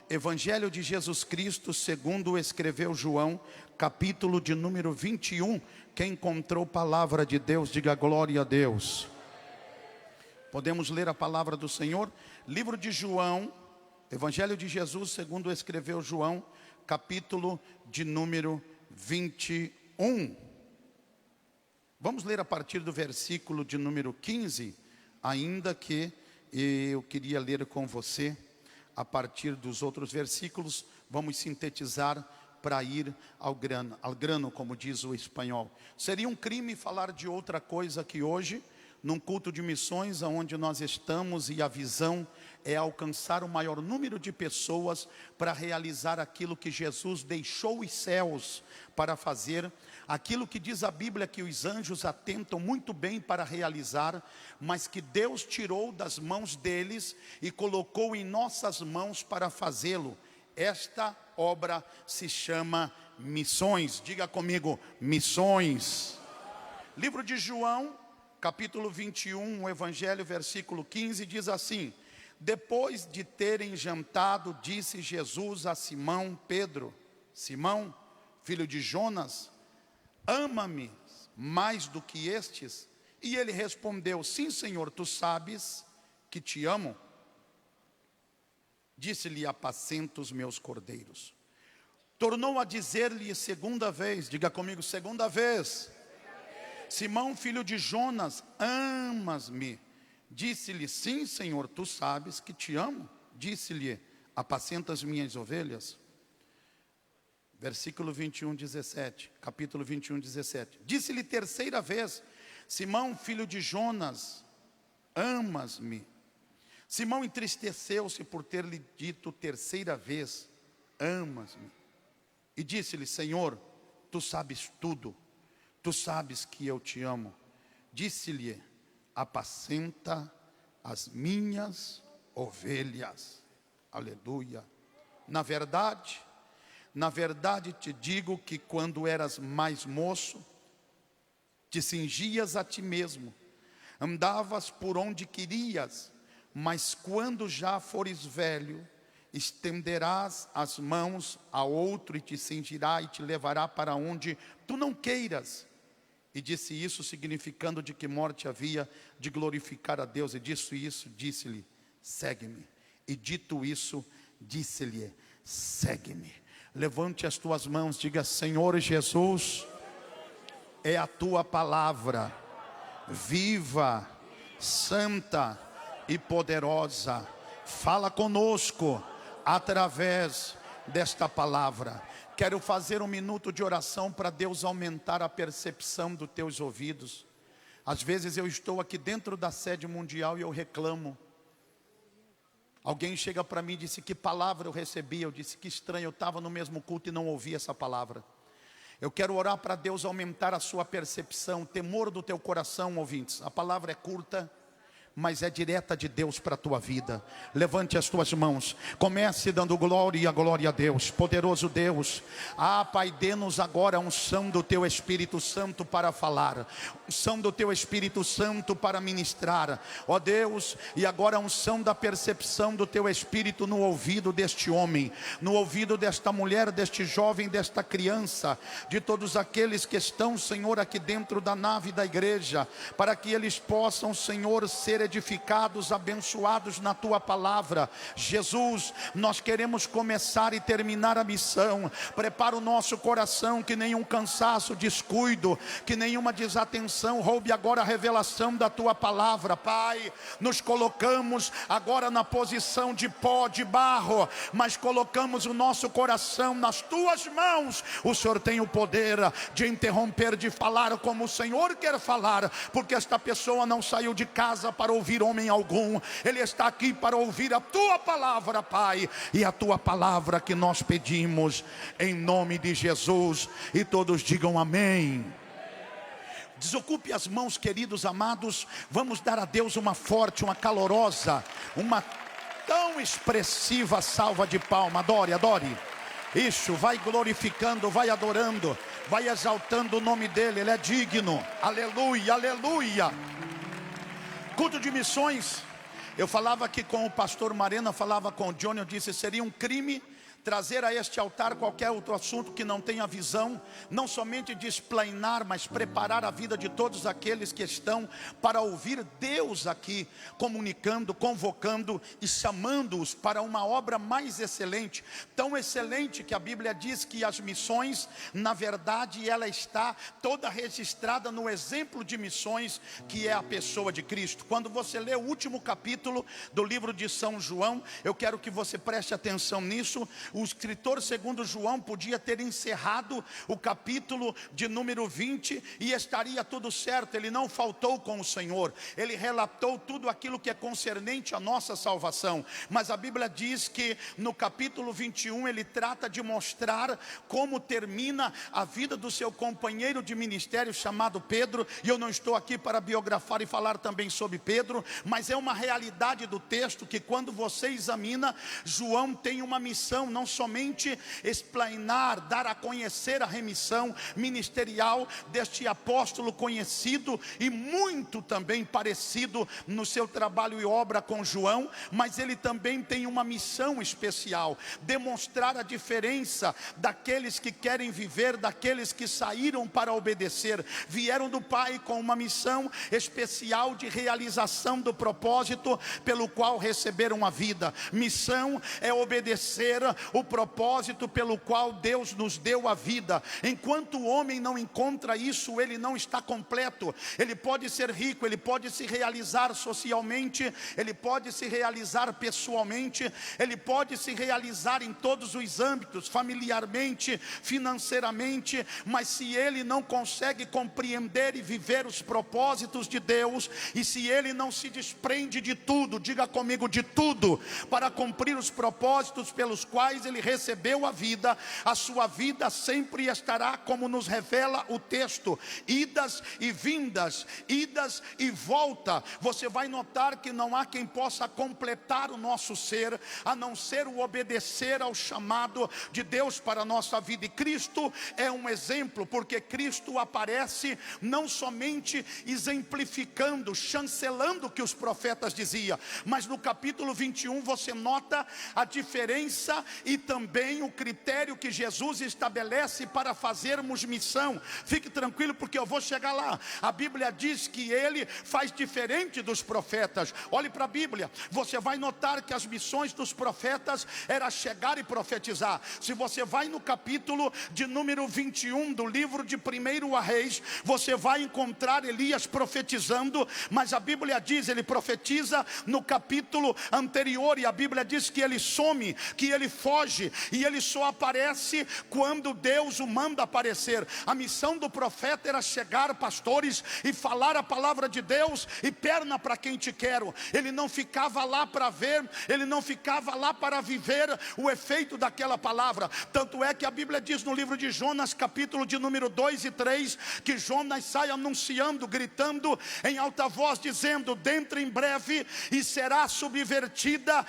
Evangelho de Jesus Cristo segundo escreveu João, capítulo de número 21. Quem encontrou palavra de Deus, diga glória a Deus. Podemos ler a palavra do Senhor? Livro de João, Evangelho de Jesus segundo escreveu João, capítulo de número 21. Vamos ler a partir do versículo de número 15, ainda que eu queria ler com você a partir dos outros versículos. Vamos sintetizar para ir ao grano, como diz o espanhol. Seria um crime falar de outra coisa que hoje, num culto de missões, onde nós estamos, e a visão é alcançar o maior número de pessoas para realizar aquilo que Jesus deixou os céus para fazer, aquilo que diz a Bíblia que os anjos atentam muito bem para realizar, mas que Deus tirou das mãos deles e colocou em nossas mãos para fazê-lo. Esta obra se chama missões. Diga comigo, missões. Livro de João, capítulo 21, o Evangelho, versículo 15, diz assim: depois de terem jantado, disse Jesus a Simão Pedro: Simão, filho de Jonas, ama-me mais do que estes? E ele respondeu: sim, Senhor, tu sabes que te amo. Disse-lhe: apacenta os meus cordeiros. Tornou a dizer-lhe segunda vez, diga comigo, segunda vez: Simão, filho de Jonas, amas-me? Disse-lhe: sim, Senhor, tu sabes que te amo. Disse-lhe: apacenta as minhas ovelhas. Versículo 21, 17, capítulo 21, 17. Disse-lhe terceira vez: Simão, filho de Jonas, amas-me? Simão entristeceu-se por ter lhe dito terceira vez: amas-me? E disse-lhe: Senhor, tu sabes tudo, tu sabes que eu te amo. Disse-lhe: apacenta as minhas ovelhas. Aleluia. Na verdade te digo que quando eras mais moço, te cingias a ti mesmo, andavas por onde querias, mas quando já fores velho, estenderás as mãos a outro e te cingirá e te levará para onde tu não queiras. E disse isso significando de que morte havia de glorificar a Deus. E disse isso, disse-lhe: segue-me. E dito isso, disse-lhe: segue-me. Levante as tuas mãos, diga: Senhor Jesus, é a tua palavra, viva, santa e poderosa. Fala conosco através desta palavra. Quero fazer um minuto de oração para Deus aumentar a percepção dos teus ouvidos. Às vezes eu estou aqui dentro da sede mundial e eu reclamo. Alguém chega para mim e disse: que palavra eu recebi? Eu disse: que estranho, eu estava no mesmo culto e não ouvi essa palavra. Eu quero orar para Deus aumentar a sua percepção, temor do teu coração, ouvintes. A palavra é curta, mas é direta de Deus para a tua vida. Levante as tuas mãos, comece dando glória a Deus. Poderoso Deus, Pai, dê-nos agora a unção do teu Espírito Santo para falar, unção do teu Espírito Santo para ministrar, ó Deus. E agora a unção da percepção do teu Espírito no ouvido deste homem, no ouvido desta mulher, deste jovem, desta criança, de todos aqueles que estão, Senhor, aqui dentro da nave da igreja, para que eles possam, Senhor, ser edificados, abençoados na tua palavra. Jesus, nós queremos começar e terminar a missão. Prepara o nosso coração, que nenhum cansaço, descuido, que nenhuma desatenção roube agora a revelação da tua palavra. Pai, nos colocamos agora na posição de pó, de barro, mas colocamos o nosso coração nas tuas mãos. O Senhor tem o poder de interromper, de falar como o Senhor quer falar, porque esta pessoa não saiu de casa para ouvir homem algum, ele está aqui para ouvir a tua palavra, Pai, e a tua palavra que nós pedimos em nome de Jesus. E todos digam amém. Desocupe as mãos, queridos amados. Vamos dar a Deus uma forte, uma calorosa, uma tão expressiva salva de palmas. Adore, adore. Isso, vai glorificando, vai adorando, vai exaltando o nome dele. Ele é digno. Aleluia, aleluia. Culto de missões Eu falava aqui com o pastor Marena, falava com o Johnny, eu disse, seria um crime trazer a este altar qualquer outro assunto que não tenha visão, não somente de explanar, mas preparar a vida de todos aqueles que estão para ouvir Deus aqui, comunicando, convocando e chamando-os para uma obra mais excelente, tão excelente que a Bíblia diz que as missões, na verdade, ela está toda registrada no exemplo de missões, que é a pessoa de Cristo. Quando você lê o último capítulo do livro de São João, eu quero que você preste atenção nisso. O escritor segundo João podia ter encerrado o capítulo de número 20 e estaria tudo certo. Ele não faltou com o Senhor, ele relatou tudo aquilo que é concernente à nossa salvação. Mas a Bíblia diz que no capítulo 21 ele trata de mostrar como termina a vida do seu companheiro de ministério chamado Pedro. E eu não estou aqui para biografar e falar também sobre Pedro, mas é uma realidade do texto que quando você examina, João tem uma missão, não somente explanar, dar a conhecer a remissão ministerial deste apóstolo conhecido e muito também parecido no seu trabalho e obra com João, mas ele também tem uma missão especial, demonstrar a diferença daqueles que querem viver, daqueles que saíram para obedecer, vieram do Pai com uma missão especial de realização do propósito pelo qual receberam a vida. Missão é obedecer o propósito pelo qual Deus nos deu a vida. Enquanto o homem não encontra isso, ele não está completo. Ele pode ser rico, ele pode se realizar socialmente, ele pode se realizar pessoalmente, ele pode se realizar em todos os âmbitos, familiarmente, financeiramente, mas se ele não consegue compreender e viver os propósitos de Deus, e se ele não se desprende de tudo, diga comigo, de tudo, para cumprir os propósitos pelos quais ele recebeu a vida, a sua vida sempre estará, como nos revela o texto, idas e vindas, idas e volta. Você vai notar que não há quem possa completar o nosso ser, a não ser o obedecer ao chamado de Deus para a nossa vida. E Cristo é um exemplo, porque Cristo aparece não somente exemplificando, chancelando o que os profetas diziam, mas no capítulo 21 você nota a diferença e também o critério que Jesus estabelece para fazermos missão. Fique tranquilo, porque eu vou chegar lá. A Bíblia diz que ele faz diferente dos profetas. Olhe para a Bíblia, você vai notar que as missões dos profetas era chegar e profetizar. Se você vai no capítulo de número 21 do livro de 1 Reis, você vai encontrar Elias profetizando, mas a Bíblia diz, ele profetiza no capítulo anterior, e a Bíblia diz que ele some, que ele foge, e ele só aparece quando Deus o manda aparecer. A missão do profeta era chegar, pastores, e falar a palavra de Deus, e perna para quem te quero. Ele não ficava lá para ver, ele não ficava lá para viver o efeito daquela palavra. Tanto é que a Bíblia diz no livro de Jonas, capítulo de número 2 e 3, que Jonas sai anunciando, gritando em alta voz, dizendo: dentro em breve, e será subvertida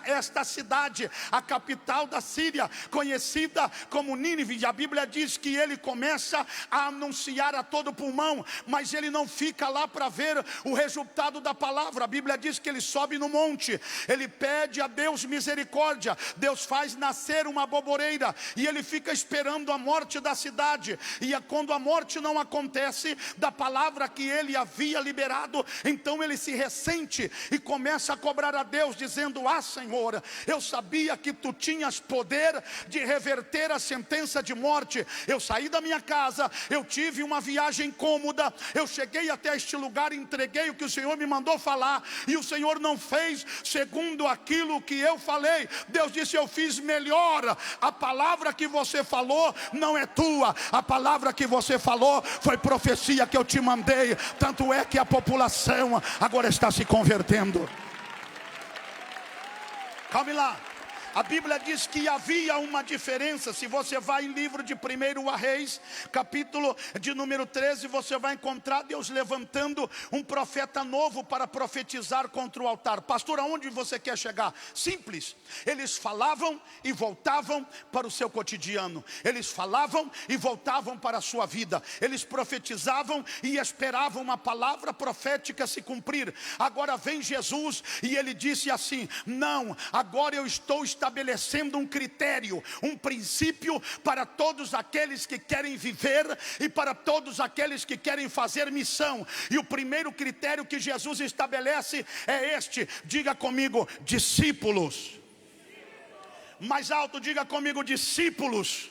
esta cidade, a capital da Síria, conhecida como Nínive. E a Bíblia diz que ele começa a anunciar a todo pulmão, mas ele não fica lá para ver o resultado da palavra. A Bíblia diz que ele sobe no monte, ele pede a Deus misericórdia, Deus faz nascer uma boboreira, e ele fica esperando a morte da cidade. E quando a morte não acontece da palavra que ele havia liberado, então ele se ressente e começa a cobrar a Deus, dizendo: ah, Senhor, eu sabia que tu tinhas poder de reverter a sentença de morte. Eu saí da minha casa, eu tive uma viagem cômoda, eu cheguei até este lugar, entreguei o que o Senhor me mandou falar, e o Senhor não fez segundo aquilo que eu falei. Deus disse: eu fiz melhor. A palavra que você falou não é tua, a palavra que você falou foi profecia que eu te mandei. Tanto é que a população agora está se convertendo. Calme lá. A Bíblia diz que havia uma diferença. Se você vai em livro de 1 Reis, capítulo de número 13, você vai encontrar Deus levantando um profeta novo para profetizar contra o altar. Pastor, aonde você quer chegar? Simples. Eles falavam e voltavam para o seu cotidiano. Eles falavam e voltavam para a sua vida. Eles profetizavam e esperavam uma palavra profética se cumprir. Agora vem Jesus e ele disse assim: não, agora eu estou estabelecendo um critério, um princípio para todos aqueles que querem viver e para todos aqueles que querem fazer missão. E o primeiro critério que Jesus estabelece é este: diga comigo, discípulos. Mais alto, diga comigo, discípulos.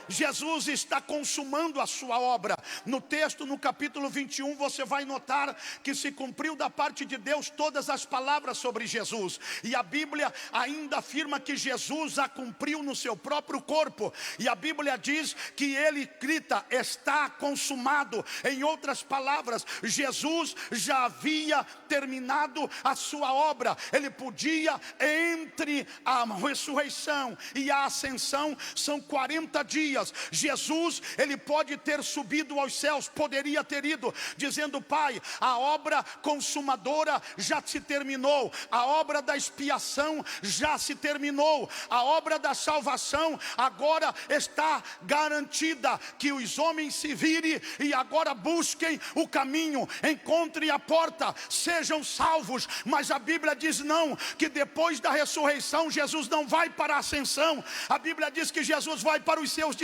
Jesus está consumando a sua obra. No texto, no capítulo 21, você vai notar que se cumpriu da parte de Deus todas as palavras sobre Jesus. E a Bíblia ainda afirma que Jesus a cumpriu no seu próprio corpo. E a Bíblia diz que ele grita: está consumado. Em outras palavras, Jesus já havia terminado a sua obra. Ele podia, entre a ressurreição e a ascensão, são 40 dias. Jesus, ele pode ter subido aos céus, poderia ter ido, dizendo: Pai, a obra consumadora já se terminou, a obra da expiação já se terminou, a obra da salvação agora está garantida. Que os homens se virem e agora busquem o caminho, encontrem a porta, sejam salvos. Mas a Bíblia diz não, que depois da ressurreição Jesus não vai para a ascensão. A Bíblia diz que Jesus vai para os seus discípulos.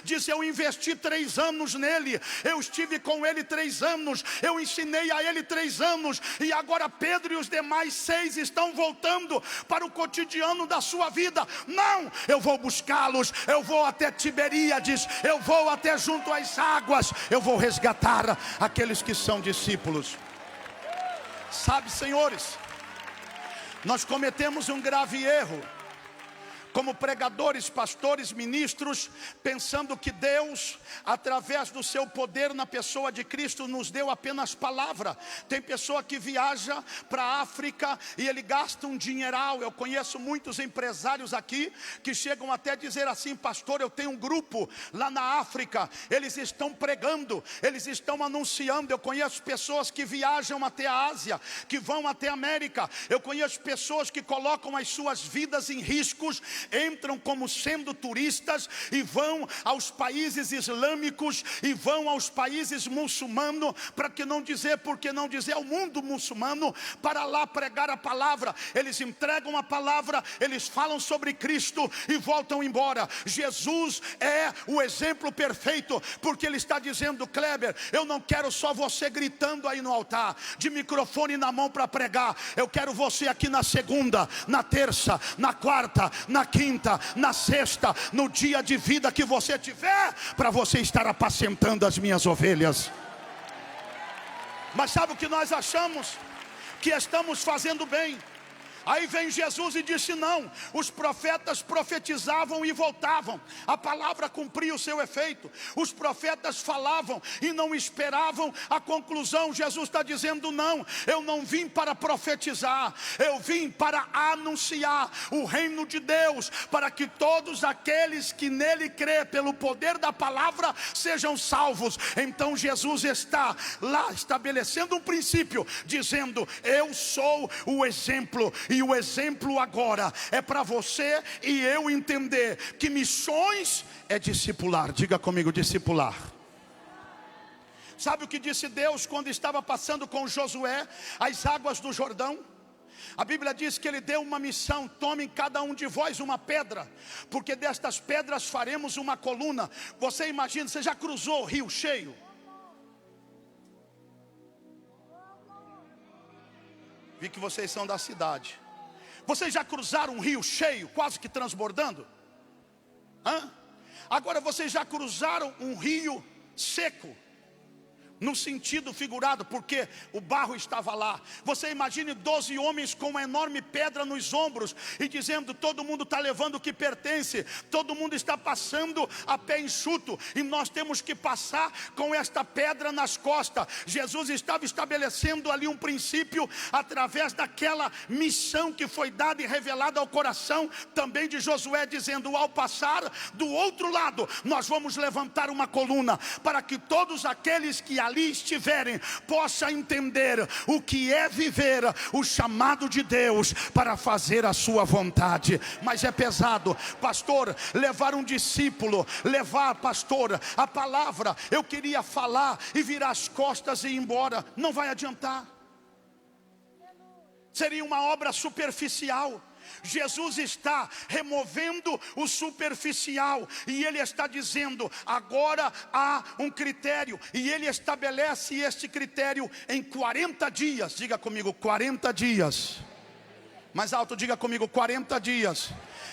Diz: eu investi 3 anos nele, eu estive com ele 3 anos, eu ensinei a ele 3 anos, e agora Pedro e os demais 6 estão voltando para o cotidiano da sua vida. Não, eu vou buscá-los, eu vou até Tiberíades, eu vou até junto às águas, eu vou resgatar aqueles que são discípulos. Sabe, senhores, nós cometemos um grave erro como pregadores, pastores, ministros, pensando que Deus, através do seu poder na pessoa de Cristo, nos deu apenas palavra. Tem pessoa que viaja para a África e ele gasta um dinheiral. Eu conheço muitos empresários aqui que chegam até a dizer assim: pastor, eu tenho um grupo lá na África, eles estão pregando, eles estão anunciando. Eu conheço pessoas que viajam até a Ásia, que vão até a América. Eu conheço pessoas que colocam as suas vidas em riscos, entram como sendo turistas e vão aos países islâmicos e vão aos países muçulmanos, para que não dizer, porque não dizer ao mundo muçulmano, para lá pregar a palavra. Eles entregam a palavra, eles falam sobre Cristo e voltam embora. Jesus é o exemplo perfeito, porque ele está dizendo: Kleber, eu não quero só você gritando aí no altar, de microfone na mão para pregar. Eu quero você aqui na segunda, na terça, na quarta, na quinta, na sexta, no dia de vida que você tiver, para você estar apacentando as minhas ovelhas. Mas sabe o que nós achamos? Que estamos fazendo bem. Aí vem Jesus e disse: não, os profetas profetizavam e voltavam, a palavra cumpria o seu efeito. Os profetas falavam e não esperavam a conclusão. Jesus está dizendo: não, eu não vim para profetizar, eu vim para anunciar o reino de Deus, para que todos aqueles que nele crê pelo poder da palavra sejam salvos. Então Jesus está lá estabelecendo um princípio, dizendo: eu sou o exemplo. E o exemplo agora é para você e eu entender que missões é discipular. Diga comigo, discipular. Sabe o que disse Deus quando estava passando com Josué as águas do Jordão? A Bíblia diz que ele deu uma missão: tomem cada um de vós uma pedra, porque destas pedras faremos uma coluna. Você imagina, você já cruzou o rio cheio? Vi que vocês são da cidade. Vocês já cruzaram um rio cheio, quase que transbordando? Agora vocês já cruzaram um rio seco, no sentido figurado, porque o barro estava lá. Você imagine 12 homens com uma enorme pedra nos ombros e dizendo: todo mundo está levando o que pertence, todo mundo está passando a pé enxuto, e nós temos que passar com esta pedra nas costas. Jesus estava estabelecendo ali um princípio através daquela missão que foi dada e revelada ao coração também de Josué, dizendo: ao passar do outro lado, nós vamos levantar uma coluna, para que todos aqueles que ali estiverem possam entender o que é viver o chamado de Deus para fazer a sua vontade. Mas é pesado, pastor, levar um discípulo, levar, pastor, a palavra. Eu queria falar e virar as costas e ir embora, não vai adiantar. Seria uma obra superficial. Jesus está removendo o superficial, e Ele está dizendo: agora há um critério, e Ele estabelece este critério em 40 dias. Diga comigo, 40 dias. Mais alto, diga comigo, 40 dias.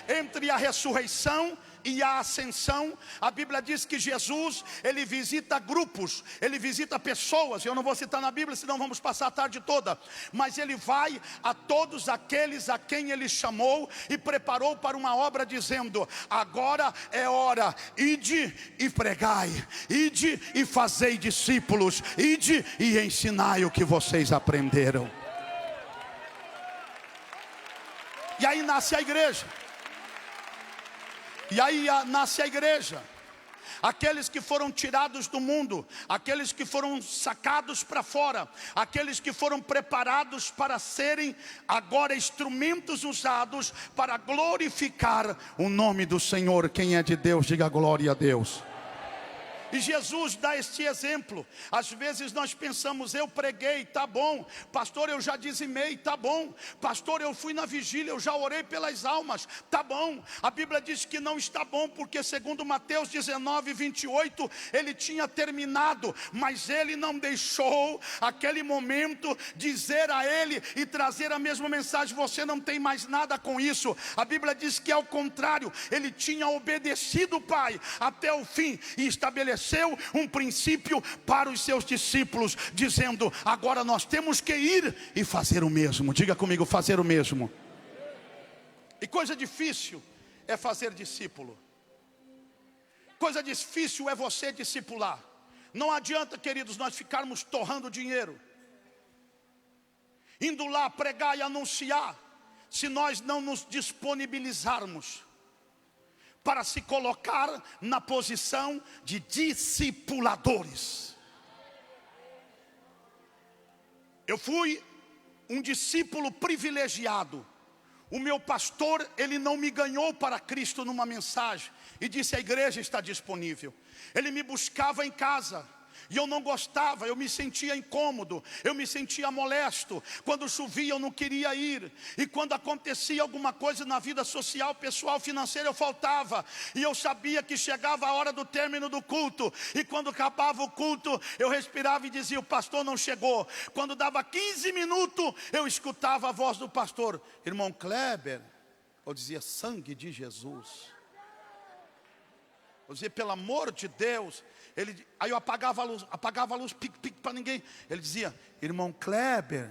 Entre a ressurreição e a ascensão, a Bíblia diz que Jesus, Ele visita grupos, Ele visita pessoas. Eu não vou citar na Bíblia, senão vamos passar a tarde toda. Mas Ele vai a todos aqueles a quem Ele chamou e preparou para uma obra, dizendo: agora é hora, ide e pregai, ide e fazei discípulos, ide e ensinai o que vocês aprenderam. E aí nasce a igreja. E aí nasce a igreja. Aqueles que foram tirados do mundo, aqueles que foram sacados para fora, aqueles que foram preparados para serem agora instrumentos usados para glorificar o nome do Senhor. Quem é de Deus, diga glória a Deus. E Jesus dá este exemplo. Às vezes nós pensamos: eu preguei, tá bom. Pastor, eu já dizimei, tá bom. Pastor, eu fui na vigília, eu já orei pelas almas, tá bom. A Bíblia diz que não está bom, porque segundo Mateus 19, 28, ele tinha terminado, mas ele não deixou aquele momento dizer a ele e trazer a mesma mensagem: você não tem mais nada com isso. A Bíblia diz que ao contrário, ele tinha obedecido o Pai até o fim e estabeleceu um princípio para os seus discípulos, dizendo: agora nós temos que ir e fazer o mesmo. Diga comigo, fazer o mesmo. E coisa difícil é fazer discípulo. Coisa difícil é você discipular. Não adianta, queridos, nós ficarmos torrando dinheiro, indo lá pregar e anunciar, se nós não nos disponibilizarmos para se colocar na posição de discipuladores. Eu fui um discípulo privilegiado. O meu pastor, ele não me ganhou para Cristo numa mensagem e disse: a igreja está disponível. Ele me buscava em casa e eu não gostava, eu me sentia incômodo, eu me sentia molesto. Quando chovia eu não queria ir, e quando acontecia alguma coisa na vida social, pessoal, financeira, eu faltava. E eu sabia que chegava a hora do término do culto, e quando acabava o culto eu respirava e dizia: o pastor não chegou. Quando dava 15 minutos eu escutava a voz do pastor: irmão Kleber. Eu dizia: sangue de Jesus. Eu dizia: pelo amor de Deus. Aí eu apagava a luz, pique para ninguém. Ele dizia: irmão Kleber,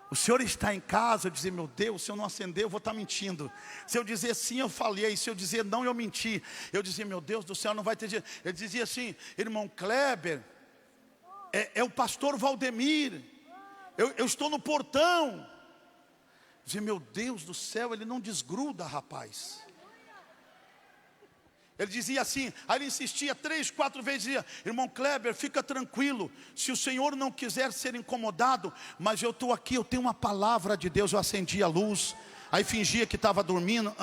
o senhor está em casa? Eu dizia: meu Deus, se eu não acender eu vou estar mentindo. Se eu dizer sim, eu falei. Se eu dizer não, eu menti. Eu dizia: meu Deus do céu, não vai ter jeito. Ele dizia assim: irmão Kleber, é o pastor Valdemir, eu estou no portão. Eu dizia: meu Deus do céu, ele não desgruda, rapaz. Ele dizia assim, aí ele insistia 3, 4 vezes, dizia: irmão Kleber, fica tranquilo, se o senhor não quiser ser incomodado, mas eu estou aqui, eu tenho uma palavra de Deus. Eu acendia a luz, aí fingia que estava dormindo.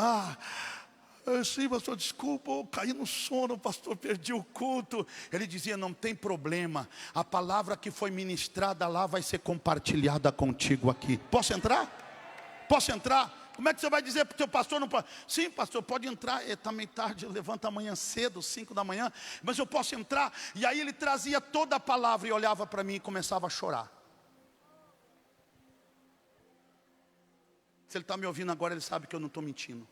Sim, pastor, desculpa, eu caí no sono, pastor, perdi o culto. Ele dizia: não tem problema, a palavra que foi ministrada lá vai ser compartilhada contigo aqui. Posso entrar? Posso entrar? Como é que você vai dizer para o teu pastor? Não pode? Sim, pastor, pode entrar. Está meio tarde, levanta amanhã cedo, 5 da manhã, mas eu posso entrar. E aí ele trazia toda a palavra e olhava para mim e começava a chorar. Se ele está me ouvindo agora, ele sabe que eu não estou mentindo.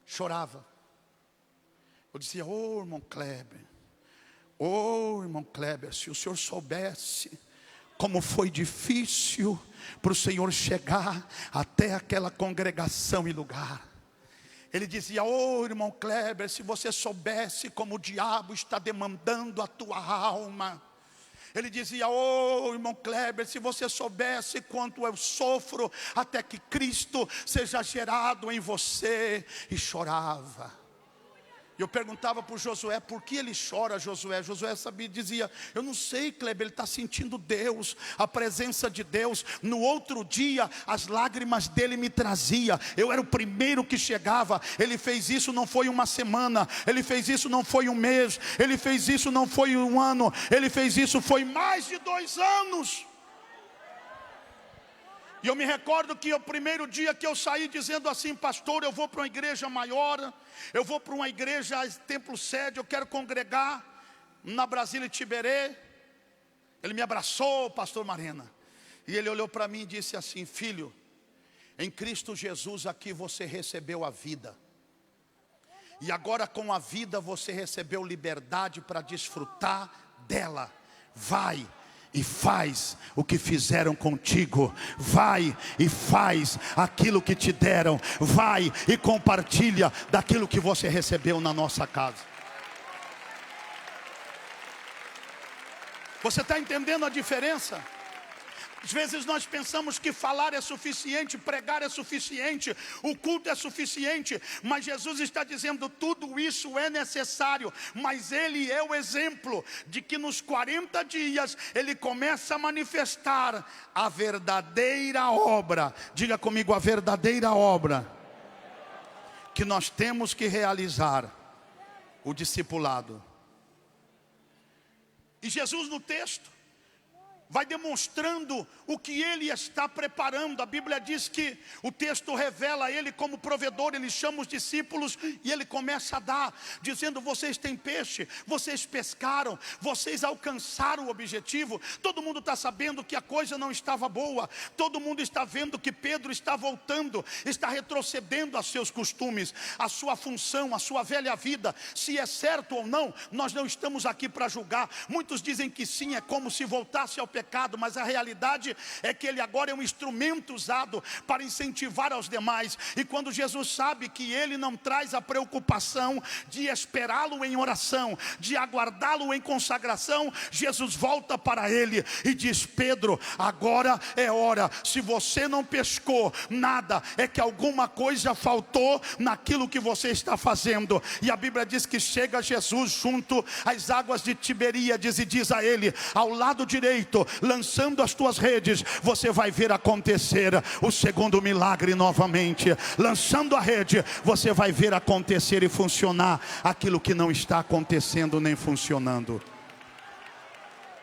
Chorava. Eu dizia: ô irmão Kleber, Oh, irmão Kleber, se o senhor soubesse como foi difícil para o senhor chegar até aquela congregação e lugar. Ele dizia: oh, irmão Kleber, se você soubesse como o diabo está demandando a tua alma. Ele dizia: oh, irmão Kleber, se você soubesse quanto eu sofro até que Cristo seja gerado em você. E chorava. Eu perguntava para o Josué: por que ele chora, Josué? Josué sabia, dizia: eu não sei, Kleber, ele está sentindo Deus, a presença de Deus. No outro dia, as lágrimas dele me trazia. Eu era o primeiro que chegava. Ele fez isso, não foi uma semana. Ele fez isso, não foi um mês. Ele fez isso, não foi um ano. Ele fez isso, foi mais de 2 anos. E eu me recordo que o primeiro dia que eu saí dizendo assim: pastor, eu vou para uma igreja maior, eu vou para uma igreja templo sede, eu quero congregar na Brasília Tiberê. Ele me abraçou, pastor Marena, e ele olhou para mim e disse assim: filho, em Cristo Jesus aqui você recebeu a vida, e agora com a vida você recebeu liberdade para desfrutar dela. Vai e faz o que fizeram contigo. Vai e faz aquilo que te deram. Vai e compartilha daquilo que você recebeu na nossa casa. Você está entendendo a diferença? Às vezes nós pensamos que falar é suficiente, pregar é suficiente, o culto é suficiente, mas Jesus está dizendo: tudo isso é necessário, mas Ele é o exemplo de que nos 40 dias Ele começa a manifestar a verdadeira obra. Diga comigo: a verdadeira obra que nós temos que realizar, o discipulado. E Jesus no texto vai demonstrando o que Ele está preparando. A Bíblia diz que o texto revela Ele como provedor. Ele chama os discípulos e Ele começa a dar, dizendo: vocês têm peixe, vocês pescaram, vocês alcançaram o objetivo. Todo mundo está sabendo que a coisa não estava boa. Todo mundo está vendo que Pedro está voltando, está retrocedendo a seus costumes, a sua função, a sua velha vida. Se é certo ou não, nós não estamos aqui para julgar. Muitos dizem que sim, é como se voltasse ao pecado, mas a realidade é que ele agora é um instrumento usado para incentivar aos demais. E quando Jesus sabe que ele não traz a preocupação de esperá-lo em oração, de aguardá-lo em consagração, Jesus volta para ele e diz: Pedro, agora é hora. Se você não pescou nada, é que alguma coisa faltou naquilo que você está fazendo. E a Bíblia diz que chega Jesus junto às águas de Tiberíades e diz a ele: ao lado direito, lançando as tuas redes, você vai ver acontecer o segundo milagre novamente. Lançando a rede, você vai ver acontecer e funcionar aquilo que não está acontecendo nem funcionando.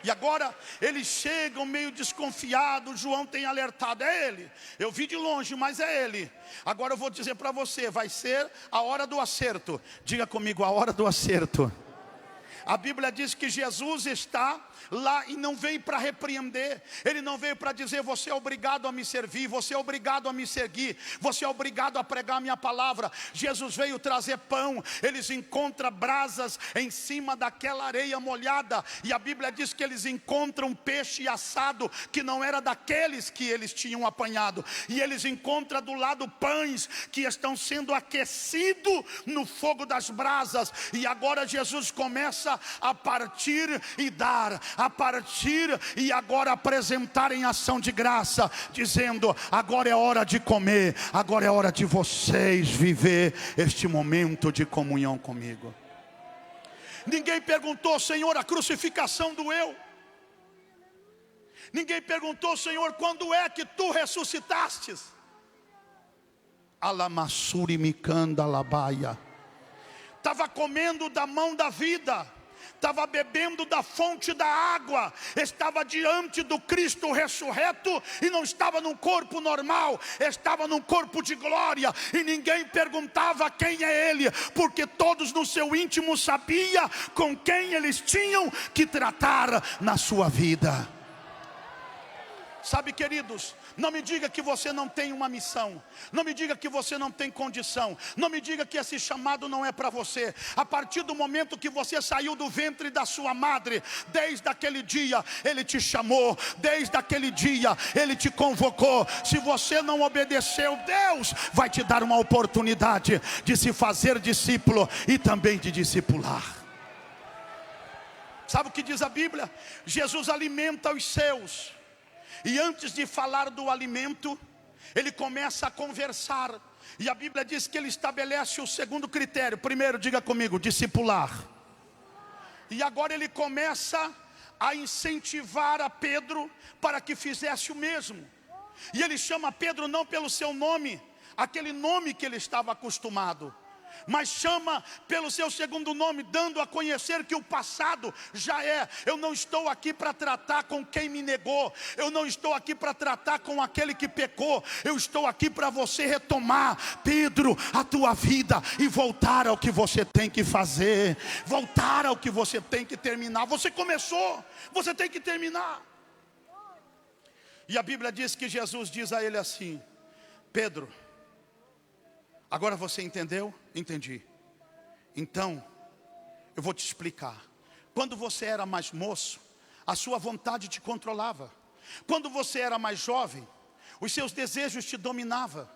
E agora eles chegam meio desconfiados. João tem alertado: é ele, eu vi de longe, mas é ele. Agora eu vou dizer para você, vai ser a hora do acerto. Diga comigo: a hora do acerto. A Bíblia diz que Jesus está lá e não veio para repreender. Ele não veio para dizer: você é obrigado a me servir, você é obrigado a me seguir, você é obrigado a pregar a minha palavra. Jesus veio trazer pão. Eles encontram brasas em cima daquela areia molhada, e a Bíblia diz que eles encontram peixe assado que não era daqueles que eles tinham apanhado, e eles encontram do lado pães que estão sendo aquecidos no fogo das brasas. E agora Jesus começa a partir e dar, a partir e agora apresentar em ação de graça, dizendo: agora é hora de comer, agora é hora de vocês viver este momento de comunhão comigo. Ninguém perguntou: Senhor, a crucificação doeu? Ninguém perguntou: Senhor, quando é que tu ressuscitastes? Alamassuri mikanda labaia. Estava comendo da mão da vida, estava bebendo da fonte da água, estava diante do Cristo ressurreto, e não estava num corpo normal, estava num corpo de glória. E ninguém perguntava quem é ele, porque todos no seu íntimo sabiam com quem eles tinham que tratar na sua vida. Sabe, queridos, não me diga que você não tem uma missão. Não me diga que você não tem condição. Não me diga que esse chamado não é para você. A partir do momento que você saiu do ventre da sua madre, desde aquele dia Ele te chamou, desde aquele dia Ele te convocou. Se você não obedeceu, Deus vai te dar uma oportunidade de se fazer discípulo e também de discipular. Sabe o que diz a Bíblia? Jesus alimenta os seus. E antes de falar do alimento, Ele começa a conversar. E a Bíblia diz que Ele estabelece o segundo critério. Primeiro, diga comigo, discipular. E agora Ele começa a incentivar a Pedro para que fizesse o mesmo. E Ele chama Pedro não pelo seu nome, aquele nome que ele estava acostumado, mas chama pelo seu segundo nome, dando a conhecer que o passado já é. Eu não estou aqui para tratar com quem me negou. Eu não estou aqui para tratar com aquele que pecou. Eu estou aqui para você retomar, Pedro, a tua vida e voltar ao que você tem que fazer. Voltar ao que você tem que terminar. Você começou, você tem que terminar. E a Bíblia diz que Jesus diz a ele assim: Pedro, agora você entendeu? Entendi. Então, eu vou te explicar. Quando você era mais moço, a sua vontade te controlava. Quando você era mais jovem, os seus desejos te dominavam.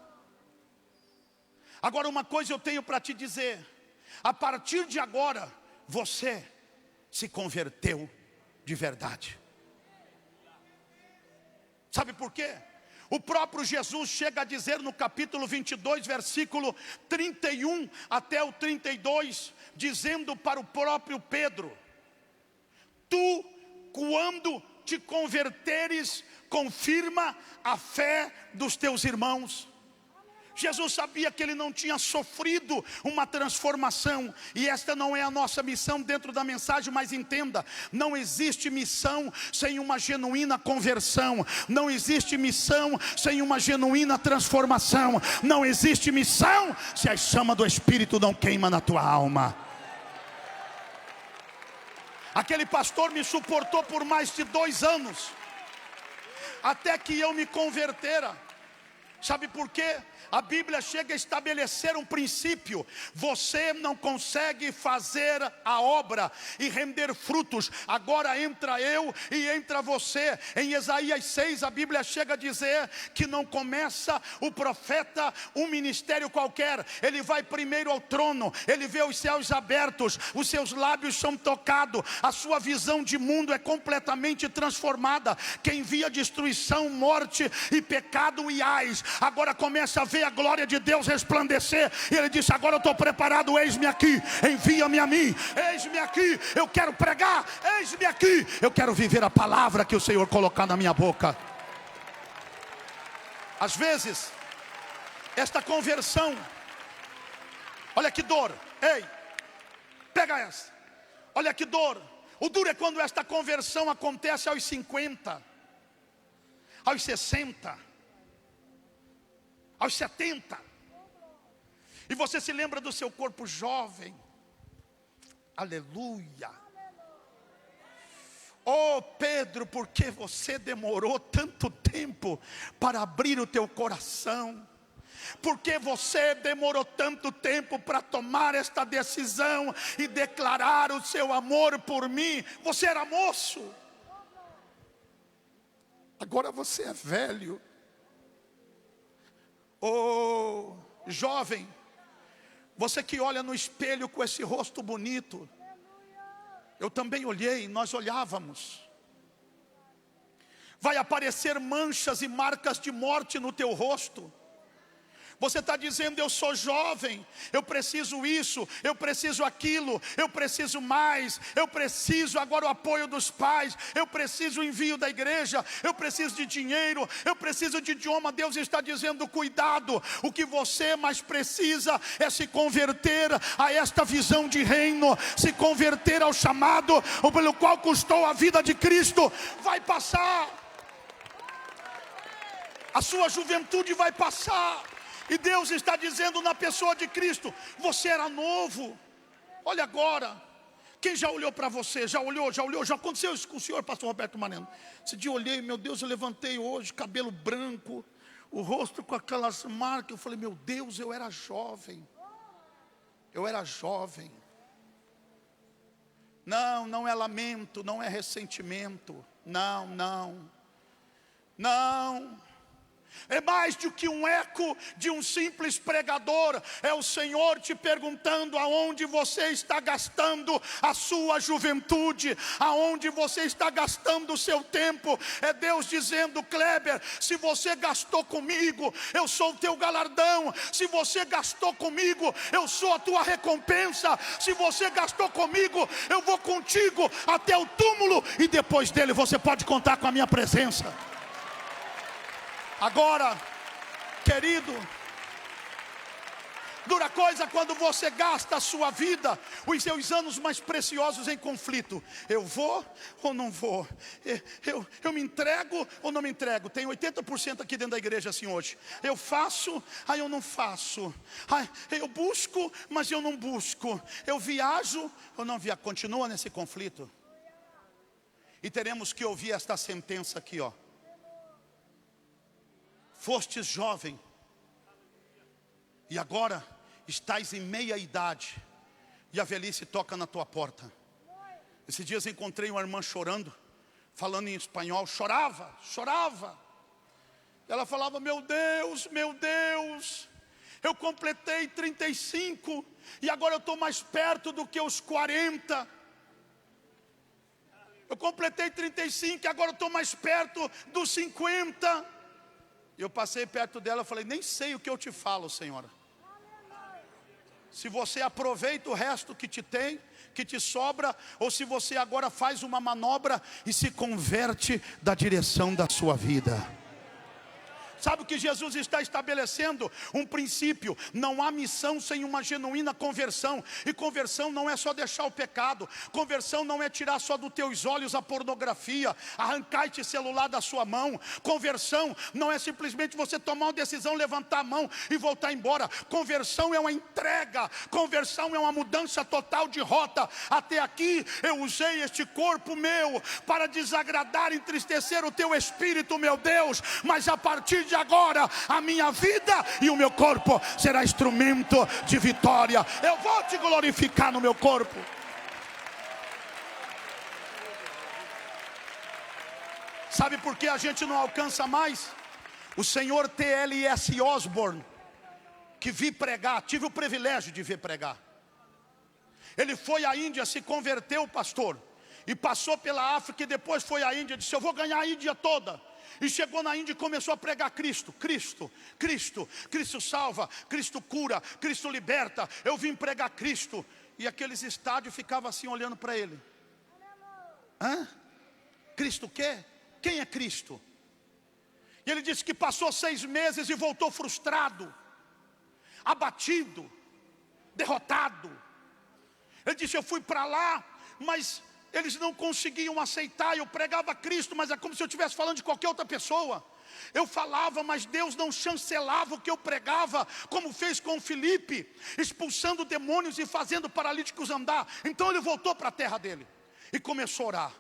Agora uma coisa eu tenho para te dizer: a partir de agora, você se converteu de verdade. Sabe por quê? O próprio Jesus chega a dizer no capítulo 22, versículo 31 até o 32, dizendo para o próprio Pedro: tu, quando te converteres, confirma a fé dos teus irmãos. Jesus sabia que ele não tinha sofrido uma transformação, e esta não é a nossa missão dentro da mensagem, mas entenda, não existe missão sem uma genuína conversão, não existe missão sem uma genuína transformação, não existe missão se a chama do Espírito não queima na tua alma. Aquele pastor me suportou por mais de 2 anos, até que eu me convertera. Sabe por quê? A Bíblia chega a estabelecer um princípio: você não consegue fazer a obra e render frutos. Agora entra eu e entra você. Em Isaías 6 a Bíblia chega a dizer que não começa o profeta um ministério qualquer. Ele vai primeiro ao trono, ele vê os céus abertos, os seus lábios são tocados, a sua visão de mundo é completamente transformada. Quem via destruição, morte e pecado e ais, agora começa a ver a glória de Deus resplandecer. E ele disse: agora eu estou preparado, eis-me aqui, envia-me a mim, eis-me aqui, eu quero pregar, eis-me aqui, eu quero viver a palavra que o Senhor colocar na minha boca. Às vezes esta conversão, olha que dor, ei, pega essa, olha que dor. O duro é quando esta conversão acontece aos 50, aos 60, aos 70, e você se lembra do seu corpo jovem. Aleluia. Oh Pedro, por que você demorou tanto tempo para abrir o teu coração? Por que você demorou tanto tempo para tomar esta decisão e declarar o seu amor por mim? Você era moço, agora você é velho. Oh, jovem, você que olha no espelho com esse rosto bonito, eu também olhei, nós olhávamos. Vai aparecer manchas e marcas de morte no teu rosto. Você está dizendo: eu sou jovem, eu preciso isso, eu preciso aquilo, eu preciso mais, eu preciso agora o apoio dos pais, eu preciso o envio da igreja, eu preciso de dinheiro, eu preciso de idioma. Deus está dizendo: cuidado, o que você mais precisa é se converter a esta visão de reino, se converter ao chamado pelo qual custou a vida de Cristo. Vai passar, a sua juventude vai passar. E Deus está dizendo na pessoa de Cristo: você era novo, olha agora, Quem já olhou para você? Já olhou? Já aconteceu isso com o senhor, pastor Roberto Mareno? Esse dia eu olhei, meu Deus, eu levantei hoje, cabelo branco, o rosto com aquelas marcas. Eu falei, meu Deus, eu era jovem. Não é lamento, não é ressentimento. Não. É mais do que um eco de um simples pregador. É o Senhor te perguntando aonde você está gastando a sua juventude, aonde você está gastando o seu tempo. É Deus dizendo, Kleber, se você gastou comigo, eu sou o teu galardão. Se você gastou comigo, eu sou a tua recompensa. Se você gastou comigo, eu vou contigo até o túmulo, e depois dele você pode contar com a minha presença. Agora, querido, dura coisa quando você gasta a sua vida, os seus anos mais preciosos em conflito. Eu vou ou não vou? Eu me entrego ou não me entrego? Tem 80% aqui dentro da igreja assim hoje. Eu faço, aí eu não faço. Eu busco, mas eu não busco. Eu viajo ou não viajo? Continua nesse conflito. E teremos que ouvir esta sentença aqui, ó. Fostes jovem, e agora estás em meia idade, e a velhice toca na tua porta. Esses dias encontrei uma irmã chorando, falando em espanhol, chorava. Ela falava, meu Deus, eu completei 35, e agora eu estou mais perto do que os 40. Eu completei 35, e agora eu estou mais perto dos 50. Eu passei perto dela e falei, nem sei o que eu te falo, senhora. Se você aproveita o resto que te tem, que te sobra, ou se você agora faz uma manobra e se converte da direção da sua vida. Sabe o que Jesus está estabelecendo? Um princípio. Não há missão sem uma genuína conversão. E conversão não é só deixar o pecado. Conversão não é tirar só dos teus olhos a pornografia, arrancar esse celular da sua mão. Conversão não é simplesmente você tomar uma decisão, levantar a mão e voltar embora. Conversão é uma entrega. Conversão é uma mudança total de rota. Até aqui eu usei este corpo meu para desagradar, entristecer o teu espírito, meu Deus. Mas a partir de agora, a minha vida e o meu corpo será instrumento de vitória. Eu vou te glorificar no meu corpo. Sabe por que a gente não alcança mais? O senhor T.L.S. Osborne, que vi pregar, tive o privilégio de ver pregar. Ele foi à Índia, se converteu, pastor, e passou pela África, e depois foi à Índia, disse, eu vou ganhar a Índia toda. E chegou na Índia e começou a pregar Cristo salva, Cristo cura, Cristo liberta. Eu vim pregar Cristo. E aqueles estádios ficavam assim olhando para ele. Cristo quê? Quem é Cristo? E ele disse que passou 6 meses e voltou frustrado, abatido, derrotado. Ele disse, eu fui para lá, mas eles não conseguiam aceitar. Eu pregava Cristo, mas é como se eu estivesse falando de qualquer outra pessoa. Eu falava, mas Deus não chancelava o que eu pregava, como fez com Filipe, expulsando demônios e fazendo paralíticos andar. Então ele voltou para a terra dele e começou a orar.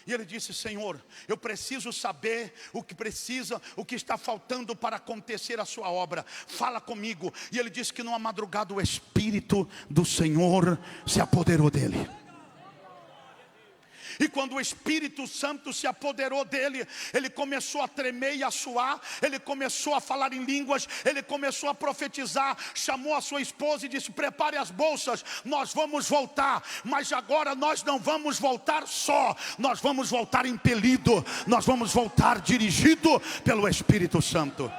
E ele disse, Senhor, eu preciso saber o que precisa, o que está faltando para acontecer a sua obra. Fala comigo. E ele disse que numa madrugada o Espírito do Senhor se apoderou dele. E quando o Espírito Santo se apoderou dele, ele começou a tremer e a suar, ele começou a falar em línguas, ele começou a profetizar, chamou a sua esposa e disse, prepare as bolsas, nós vamos voltar. Mas agora nós não vamos voltar só, nós vamos voltar impelido, nós vamos voltar dirigido pelo Espírito Santo.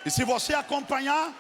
E se você acompanhar,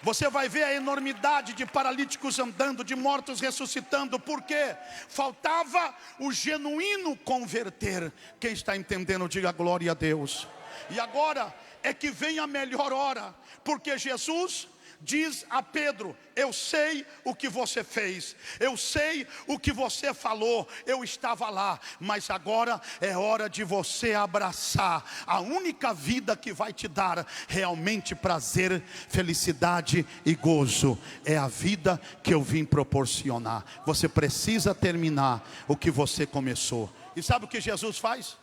você vai ver a enormidade de paralíticos andando, de mortos ressuscitando. Por quê? Faltava o genuíno converter. Quem está entendendo, diga glória a Deus. E agora é que vem a melhor hora, porque Jesus diz a Pedro: eu sei o que você fez, eu sei o que você falou, eu estava lá, mas agora é hora de você abraçar a única vida que vai te dar realmente prazer, felicidade e gozo. É a vida que eu vim proporcionar. Você precisa terminar o que você começou. E sabe o que Jesus faz?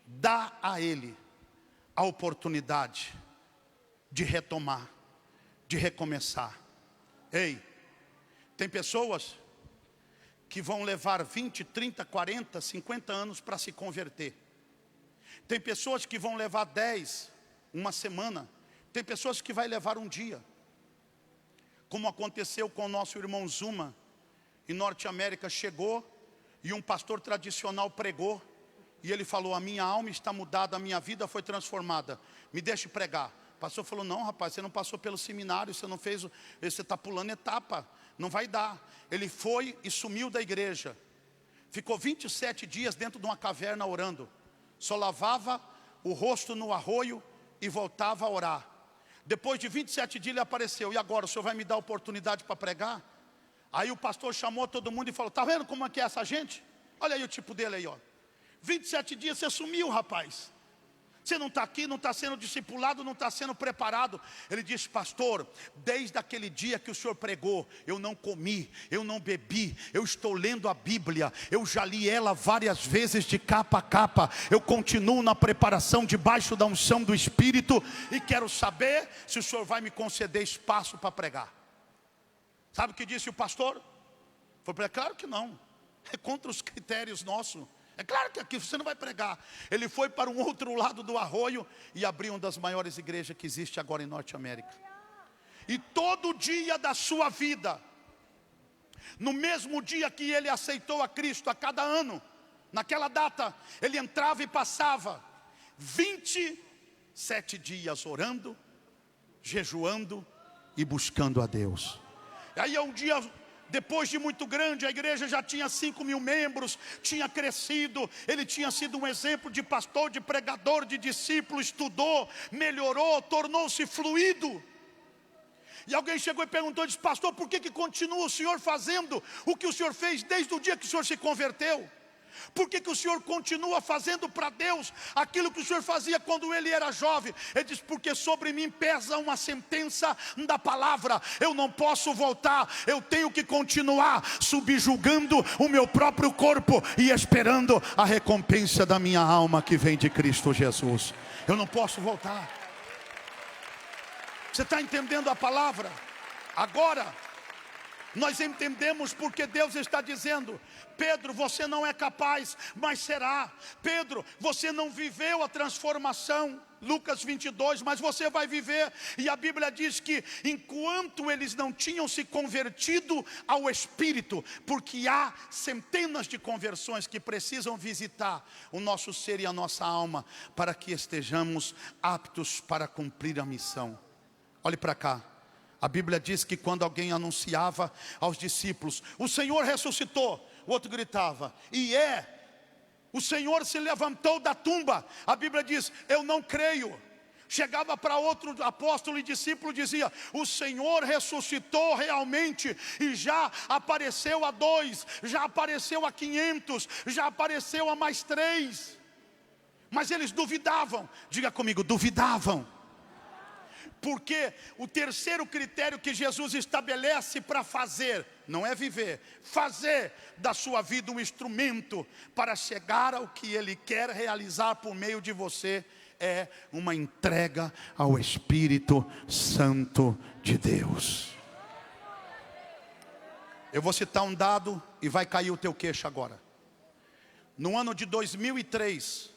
Dá a ele a oportunidade de retomar, de recomeçar. Ei, tem pessoas que vão levar 20, 30, 40, 50 anos para se converter. Tem pessoas que vão levar 10, uma semana. Tem pessoas que vai levar um dia. Como aconteceu com o nosso irmão Zuma, em Norte América. Chegou e um pastor tradicional pregou. E ele falou: a minha alma está mudada, a minha vida foi transformada, me deixe pregar. O pastor falou: não, rapaz, você não passou pelo seminário, você não fez, você está pulando etapa, não vai dar. Ele foi e sumiu da igreja. Ficou 27 dias dentro de uma caverna orando. Só lavava o rosto no arroio e voltava a orar. Depois de 27 dias ele apareceu: e agora, o senhor vai me dar oportunidade para pregar? Aí o pastor chamou todo mundo e falou: está vendo como é que é essa gente? Olha aí o tipo dele aí, ó. 27 dias você sumiu, rapaz. Você não está aqui, não está sendo discipulado, não está sendo preparado. Ele disse: pastor, desde aquele dia que o senhor pregou, eu não comi, eu não bebi, eu estou lendo a Bíblia, eu já li ela várias vezes de capa a capa, eu continuo na preparação debaixo da unção do Espírito, e quero saber se o senhor vai me conceder espaço para pregar. Sabe o que disse o pastor? Foi: claro que não, é contra os critérios nossos. É claro que aqui você não vai pregar. Ele foi para um outro lado do arroio e abriu uma das maiores igrejas que existe agora em Norte América. E todo dia da sua vida, no mesmo dia que ele aceitou a Cristo, a cada ano, naquela data, ele entrava e passava 27 dias orando, jejuando e buscando a Deus. Aí um dia, depois de muito grande, a igreja já tinha 5.000 membros, tinha crescido. Ele tinha sido um exemplo de pastor, de pregador, de discípulo. Estudou, melhorou, tornou-se fluido. E alguém chegou e perguntou, disse: pastor, por que continua o senhor fazendo o que o senhor fez desde o dia que o senhor se converteu? Por que o senhor continua fazendo para Deus aquilo que o senhor fazia quando ele era jovem? Ele diz: porque sobre mim pesa uma sentença da palavra, eu não posso voltar, eu tenho que continuar subjugando o meu próprio corpo e esperando a recompensa da minha alma que vem de Cristo Jesus. Eu não posso voltar. Você está entendendo a palavra? Agora nós entendemos porque Deus está dizendo: Pedro, você não é capaz, mas será. Pedro, você não viveu a transformação, Lucas 22, mas você vai viver. E a Bíblia diz que enquanto eles não tinham se convertido ao Espírito, porque há centenas de conversões que precisam visitar o nosso ser e a nossa alma, para que estejamos aptos para cumprir a missão. Olhe para cá. A Bíblia diz que quando alguém anunciava aos discípulos: o Senhor ressuscitou, o outro gritava: o Senhor se levantou da tumba. A Bíblia diz: eu não creio. Chegava para outro apóstolo e discípulo, dizia: o Senhor ressuscitou realmente, e já apareceu a 2, já apareceu a 500, já apareceu a mais 3. Mas eles duvidavam. Diga comigo: duvidavam. Porque o terceiro critério que Jesus estabelece para fazer, não é viver, fazer da sua vida um instrumento para chegar ao que Ele quer realizar por meio de você, é uma entrega ao Espírito Santo de Deus. Eu vou citar um dado e vai cair o teu queixo agora. No ano de 2003,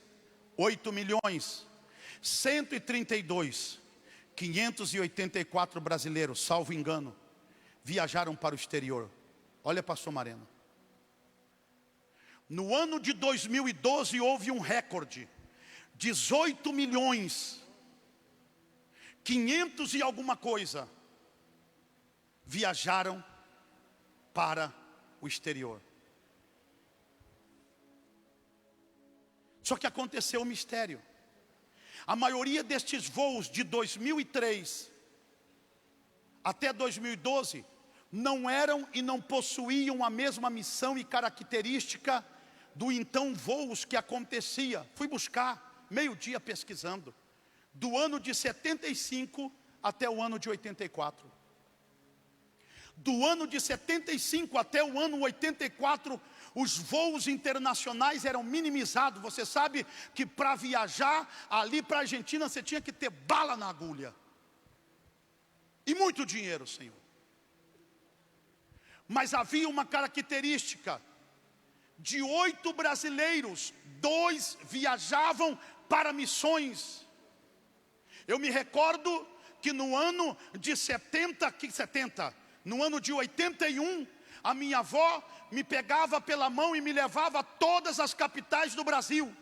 8.132.584 brasileiros, salvo engano, viajaram para o exterior. Olha, pastor Mareno. No ano de 2012 houve um recorde: 18.500.000 e alguma coisa viajaram para o exterior. Só que aconteceu um mistério. A maioria destes voos de 2003 até 2012, não eram e não possuíam a mesma missão e característica do então voos que acontecia. Fui buscar, meio-dia pesquisando, do ano de 75 até o ano de 84. Do ano de 75 até o ano 84, os voos internacionais eram minimizados. Você sabe que para viajar ali para a Argentina, você tinha que ter bala na agulha. E muito dinheiro, Senhor. Mas havia uma característica: de 8 brasileiros, 2 viajavam para missões. Eu me recordo que no ano de 70, no ano de 81, a minha avó me pegava pela mão e me levava a todas as capitais do Brasil.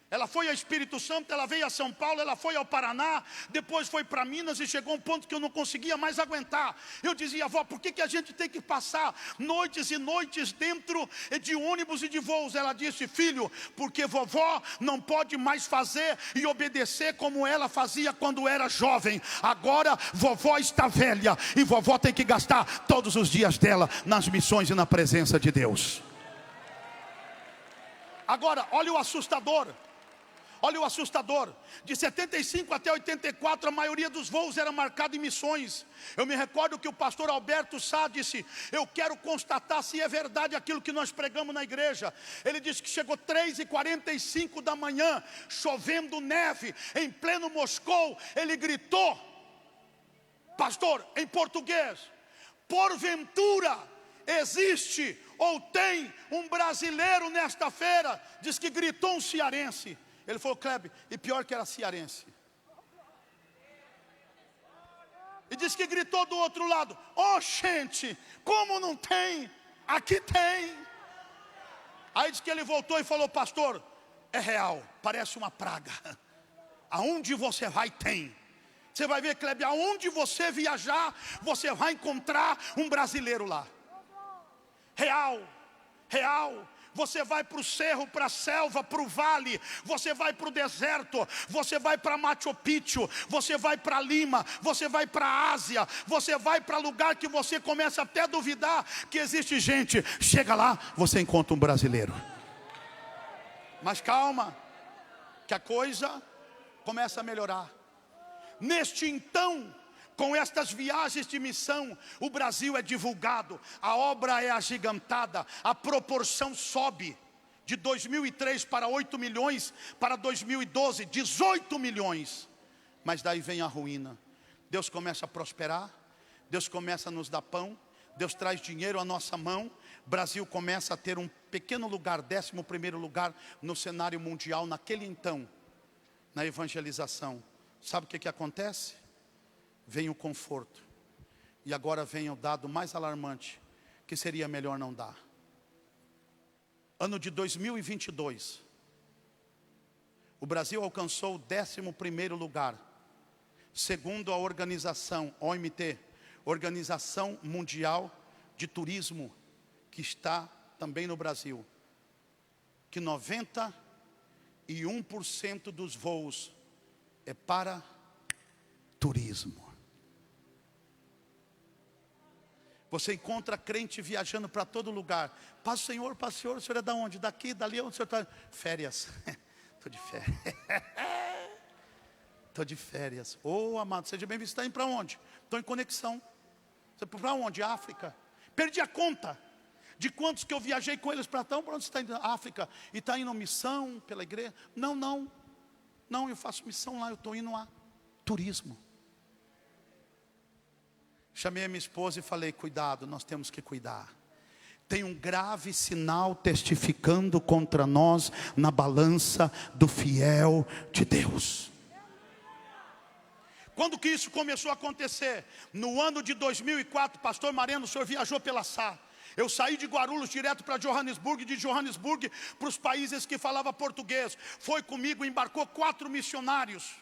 Ela foi ao Espírito Santo, ela veio a São Paulo, ela foi ao Paraná, depois foi para Minas e chegou a um ponto que eu não conseguia mais aguentar. Eu dizia: avó, por que a gente tem que passar noites e noites dentro de ônibus e de voos? Ela disse: filho, porque vovó não pode mais fazer e obedecer como ela fazia quando era jovem. Agora vovó está velha e vovó tem que gastar todos os dias dela nas missões e na presença de Deus. Agora, olha o assustador. Olha o assustador, de 75 até 84, a maioria dos voos era marcado em missões. Eu me recordo que o pastor Alberto Sá disse: eu quero constatar se é verdade aquilo que nós pregamos na igreja. Ele disse que chegou 3h45 da manhã, chovendo neve, em pleno Moscou. Ele gritou, pastor, em português: porventura existe ou tem um brasileiro nesta feira? Diz que gritou um cearense. Ele falou: Kleber, e pior que era cearense. E disse que gritou do outro lado: oh gente, como não tem? Aqui tem. Aí disse que ele voltou e falou: pastor, é real, parece uma praga. Aonde você vai tem. Você vai ver, Kleber, aonde você viajar, você vai encontrar um brasileiro lá. Real, real. Você vai para o cerro, para a selva, para o vale, você vai para o deserto, você vai para Machu Picchu, você vai para Lima, você vai para a Ásia, você vai para lugar que você começa até a duvidar que existe gente. Chega lá, você encontra um brasileiro. Mas calma, que a coisa começa a melhorar. Neste então, com estas viagens de missão, o Brasil é divulgado, a obra é agigantada, a proporção sobe. De 2003 para 8 milhões, para 2012, 18 milhões. Mas daí vem a ruína. Deus começa a prosperar, Deus começa a nos dar pão, Deus traz dinheiro à nossa mão. Brasil começa a ter um pequeno lugar, 11º lugar no cenário mundial, naquele então, na evangelização. Sabe o que acontece? Vem o conforto. E agora vem o dado mais alarmante, que seria melhor não dar. Ano de 2022, o Brasil alcançou o 11º lugar, segundo a organização OMT, Organização Mundial de Turismo, que está também no Brasil, que 91% dos voos é para turismo. Você encontra crente viajando para todo lugar. Paz, Senhor, o senhor é da onde? Daqui, dali, onde o senhor está? Férias. Estou de férias. Estou de férias. Ô, amado, seja bem-vindo. Você está indo para onde? Estou em conexão. Você para onde? África. Perdi a conta de quantos que eu viajei com eles para onde você está indo? África. E está indo missão pela igreja? Não, eu faço missão lá, eu estou indo a turismo. Chamei a minha esposa e falei: cuidado, nós temos que cuidar. Tem um grave sinal testificando contra nós na balança do fiel de Deus. Quando que isso começou a acontecer? No ano de 2004, pastor Mareno, o senhor viajou pela SA. Eu saí de Guarulhos direto para Johannesburg, de Johannesburg para os países que falavam português. Foi comigo, embarcou 4 missionários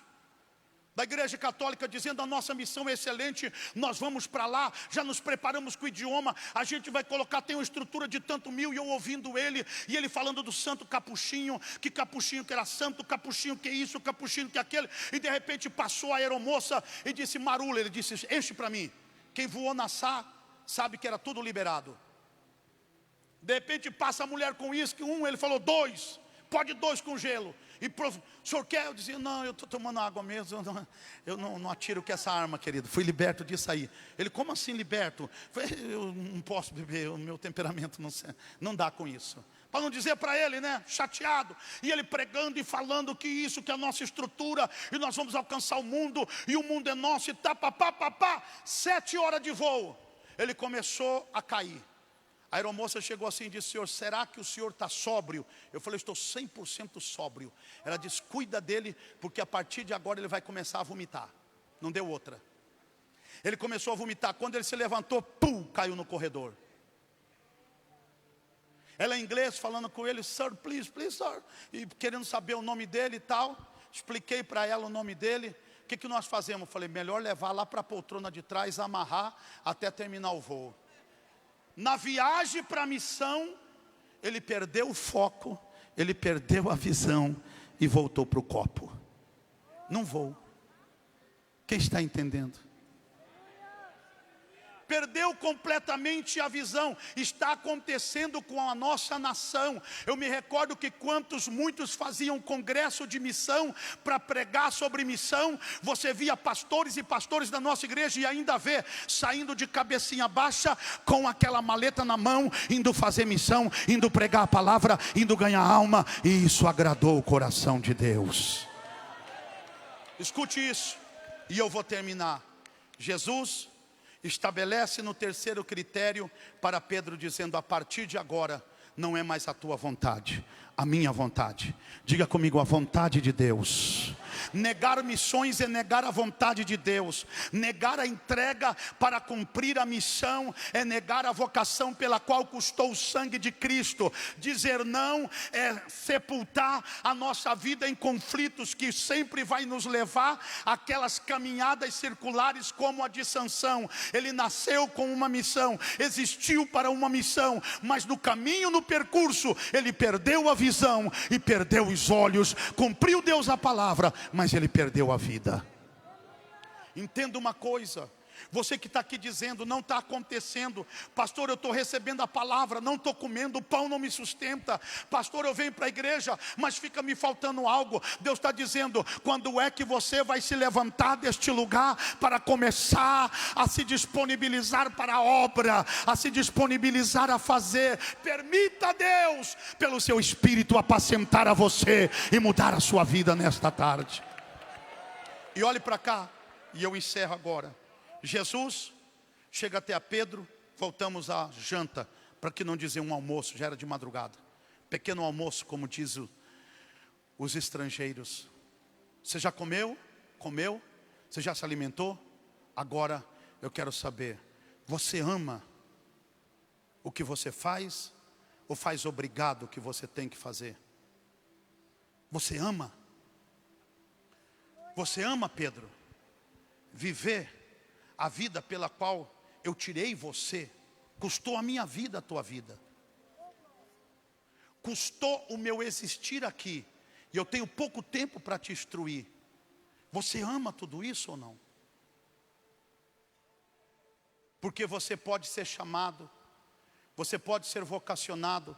da igreja católica, dizendo: a nossa missão é excelente, nós vamos para lá, já nos preparamos com o idioma, a gente vai colocar, tem uma estrutura de tanto mil. E eu ouvindo ele, e ele falando do santo Capuchinho, que Capuchinho que era santo, Capuchinho que isso, Capuchinho que aquele. E de repente passou a aeromoça e disse: Marula, ele disse: enche para mim. Quem voou na Sá sabe que era tudo liberado. De repente passa a mulher com uísque, ele falou 2, pode 2 com gelo. E o senhor quer? Eu dizia, não, eu estou tomando água mesmo, eu não atiro com essa arma, querido. Fui liberto disso aí. Ele, como assim liberto? Eu não posso beber, o meu temperamento não dá com isso. Para não dizer para ele, né, chateado. E ele pregando e falando que isso, que é a nossa estrutura, e nós vamos alcançar o mundo, e o mundo é nosso, e tá, papá. 7 horas de voo. Ele começou a cair. A aeromoça chegou assim e disse, senhor, será que o senhor está sóbrio? Eu falei, estou 100% sóbrio. Ela disse, cuida dele, porque a partir de agora ele vai começar a vomitar. Não deu outra. Ele começou a vomitar. Quando ele se levantou, pum, caiu no corredor. Ela em inglês falando com ele, sir, please, sir. E querendo saber o nome dele e tal. Expliquei para ela o nome dele. O que nós fazemos? Eu falei, melhor levar lá para a poltrona de trás, amarrar até terminar o voo. Na viagem para a missão, ele perdeu o foco, ele perdeu a visão e voltou para o copo. Não vou. Quem está entendendo? Perdeu completamente a visão. Está acontecendo com a nossa nação. Eu me recordo que muitos faziam congresso de missão para pregar sobre missão. Você via pastores e pastores da nossa igreja, e ainda vê, saindo de cabecinha baixa, com aquela maleta na mão, indo fazer missão, indo pregar a palavra, indo ganhar alma. E isso agradou o coração de Deus. Escute isso, e eu vou terminar. Jesus estabelece no terceiro critério para Pedro, dizendo, a partir de agora, não é mais a tua vontade, a minha vontade. Diga comigo, a vontade de Deus. Negar missões é negar a vontade de Deus. Negar a entrega para cumprir a missão é negar a vocação pela qual custou o sangue de Cristo. Dizer não é sepultar a nossa vida em conflitos que sempre vai nos levar àquelas caminhadas circulares como a de Sansão. Ele nasceu com uma missão, existiu para uma missão, mas no caminho, no percurso, ele perdeu a visão e perdeu os olhos. Cumpriu Deus a palavra, mas ele perdeu a vida. Entenda uma coisa, você que está aqui dizendo, não está acontecendo, pastor, eu estou recebendo a palavra, não estou comendo, o pão não me sustenta, pastor, eu venho para a igreja, mas fica me faltando algo. Deus está dizendo, quando é que você vai se levantar deste lugar para começar a se disponibilizar para a obra, a se disponibilizar a fazer? Permita a Deus, pelo seu Espírito, apacentar a você e mudar a sua vida nesta tarde. E olhe para cá, e eu encerro agora. Jesus chega até a Pedro, voltamos à janta, para que não dizer um almoço, já era de madrugada. Pequeno almoço, como diz os estrangeiros. Você já comeu? Comeu? Você já se alimentou? Agora eu quero saber, você ama o que você faz, ou faz obrigado o que você tem que fazer? Você ama? Você ama, Pedro, viver a vida pela qual eu tirei você? Custou a minha vida, a tua vida. Custou o meu existir aqui. E eu tenho pouco tempo para te instruir. Você ama tudo isso ou não? Porque você pode ser chamado, você pode ser vocacionado,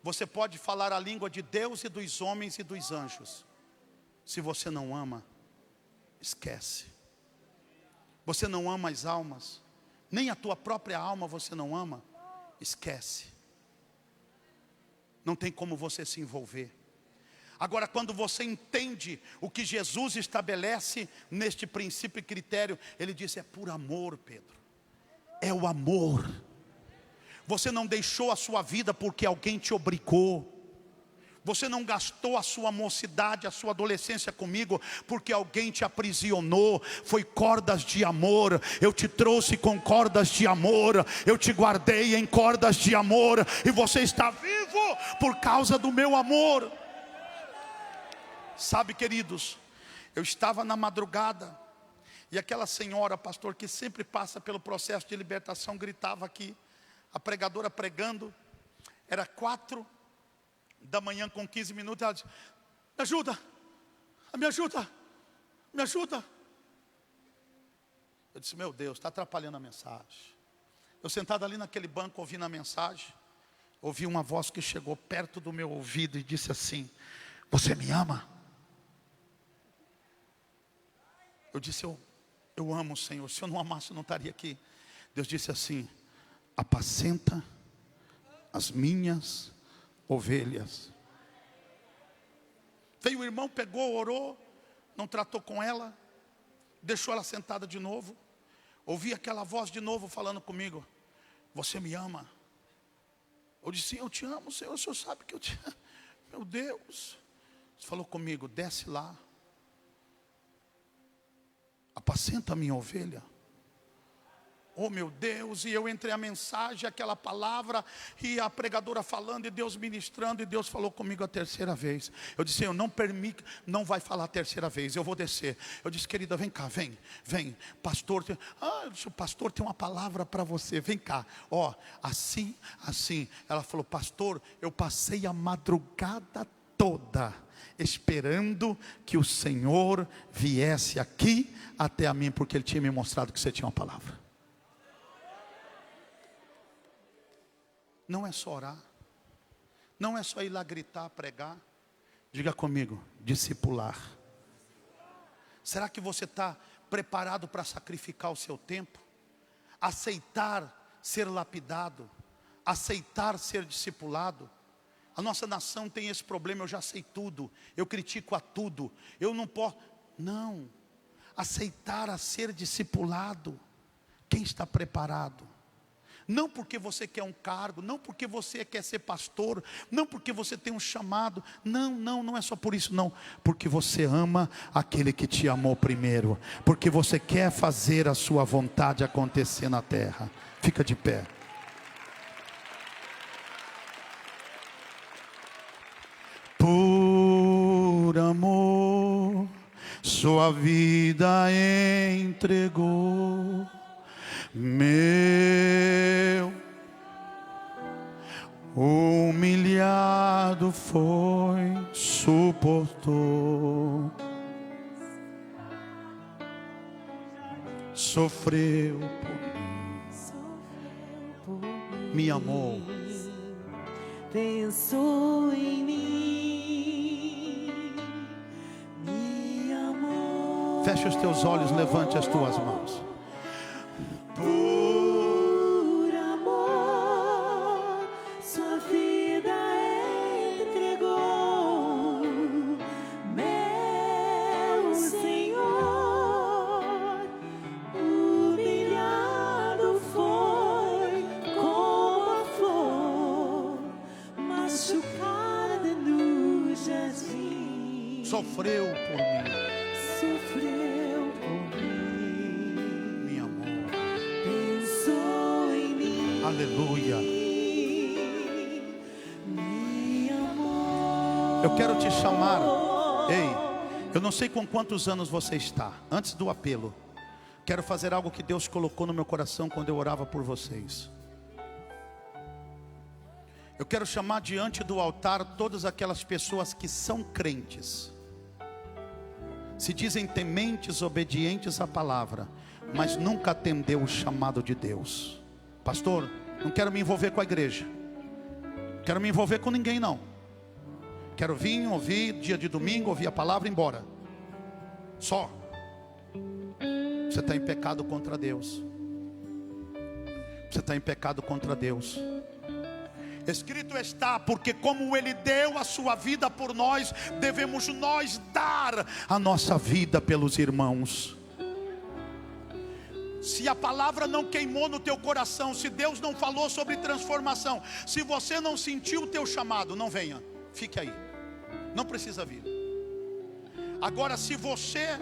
você pode falar a língua de Deus e dos homens e dos anjos. Se você não ama, esquece. Você não ama as almas, nem a tua própria alma você não ama, esquece. Não tem como você se envolver. Agora, quando você entende o que Jesus estabelece neste princípio e critério, ele diz, é por amor, Pedro. É o amor. Você não deixou a sua vida porque alguém te obrigou. Você não gastou a sua mocidade, a sua adolescência comigo porque alguém te aprisionou. Foi cordas de amor. Eu te trouxe com cordas de amor. Eu te guardei em cordas de amor. E você está vivo por causa do meu amor. Sabe, queridos, eu estava na madrugada e aquela senhora, pastor, que sempre passa pelo processo de libertação, gritava aqui. A pregadora pregando. Era 4 da manhã com 15 minutos, ela disse, me ajuda, me ajuda, me ajuda. Eu disse, meu Deus, está atrapalhando a mensagem. Eu sentado ali naquele banco, ouvindo a mensagem, ouvi uma voz que chegou perto do meu ouvido e disse assim: você me ama? Eu disse, eu amo o Senhor. Se eu não amasse, eu não estaria aqui. Deus disse assim: apacenta as minhas ovelhas. Veio o irmão, pegou, orou, não tratou com ela, deixou ela sentada de novo. Ouvi aquela voz de novo falando comigo: você me ama? Eu disse, eu te amo, Senhor, o Senhor sabe que eu te amo. Meu Deus. Ele falou comigo: desce lá, apacenta a minha ovelha. Oh meu Deus, e eu entrei a mensagem, aquela palavra, e a pregadora falando, e Deus ministrando, e Deus falou comigo a terceira vez. Eu disse, Senhor, não permite, não vai falar a terceira vez, eu vou descer. Eu disse, querida, vem cá, vem, pastor, o pastor tem uma palavra para você, vem cá, ó, assim. Ela falou, pastor, eu passei a madrugada toda esperando que o Senhor viesse aqui até a mim, porque Ele tinha me mostrado que você tinha uma palavra. Não é só orar, não é só ir lá gritar, pregar. Diga comigo, discipular. Será que você está preparado para sacrificar o seu tempo? Aceitar ser lapidado, aceitar ser discipulado? A nossa nação tem esse problema: eu já sei tudo, eu critico a tudo, eu não posso. Não, aceitar a ser discipulado. Quem está preparado? Não porque você quer um cargo, não porque você quer ser pastor, não porque você tem um chamado, não é só por isso não, porque você ama aquele que te amou primeiro, porque você quer fazer a sua vontade acontecer na terra. Fica de pé. Por amor, sua vida entregou. Meu humilhado foi, suportou, sofreu por mim, me amou, pensou em mim, me amou. Feche os teus olhos, levante as tuas mãos. Por amor, sua vida entregou, meu Senhor. Humilhado foi como a flor machucada no jardim. Sofreu por mim, Sofreu por mim, me amou. pensou em mim, Aleluia. me amou. Eu quero te chamar. Ei, eu não sei com quantos anos você está. Antes do apelo, quero fazer algo que Deus colocou no meu coração quando eu orava por vocês. Eu quero chamar diante do altar todas aquelas pessoas que são crentes, se dizem tementes, obedientes à palavra, mas nunca atendeu o chamado de Deus. Pastor, não quero me envolver com a igreja, não quero me envolver com ninguém não. Quero vir, ouvir dia de domingo, ouvir a palavra e ir embora. Só. Você está em pecado contra Deus. Você está em pecado contra Deus. Escrito está, porque como Ele deu a sua vida por nós, devemos nós dar a nossa vida pelos irmãos. Se a palavra não queimou no teu coração, se Deus não falou sobre transformação, se você não sentiu o teu chamado, não venha, fique aí, não precisa vir. Agora, se você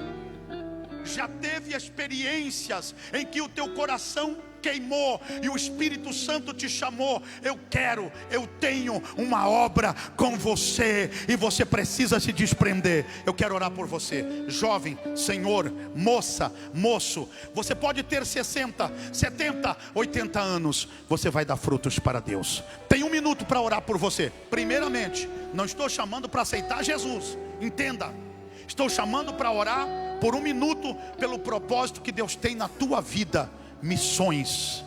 já teve experiências em que o teu coração queimou e o Espírito Santo te chamou, eu tenho uma obra com você e você precisa se desprender. Eu quero orar por você, jovem, senhor, moça, moço. Você pode ter 60, 70, 80 anos, você vai dar frutos para Deus. Tem 1 minuto para orar por você. Primeiramente, não estou chamando para aceitar Jesus, entenda. Estou chamando para orar por 1 minuto pelo propósito que Deus tem na tua vida. Missões,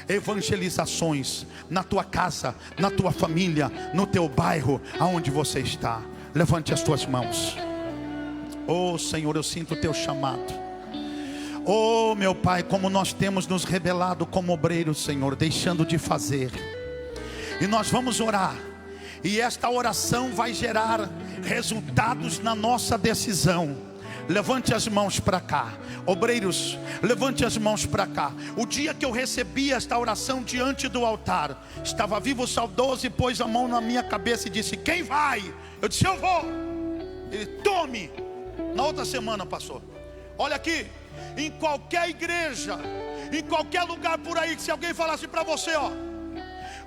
evangelizações, na tua casa, na tua família, no teu bairro, aonde você está. Levante as tuas mãos. Oh Senhor, eu sinto o teu chamado. Oh meu Pai, como nós temos nos rebelado como obreiros, Senhor, deixando de fazer. E nós vamos orar, e esta oração vai gerar resultados na nossa decisão. Levante as mãos para cá, obreiros, levante as mãos para cá. O dia que eu recebi esta oração diante do altar, estava vivo, saudoso, e pôs a mão na minha cabeça e disse: quem vai? Eu disse: eu vou. Ele: tome. Na outra semana passou. Olha aqui, em qualquer igreja, em qualquer lugar por aí, que se alguém falasse para você, ó,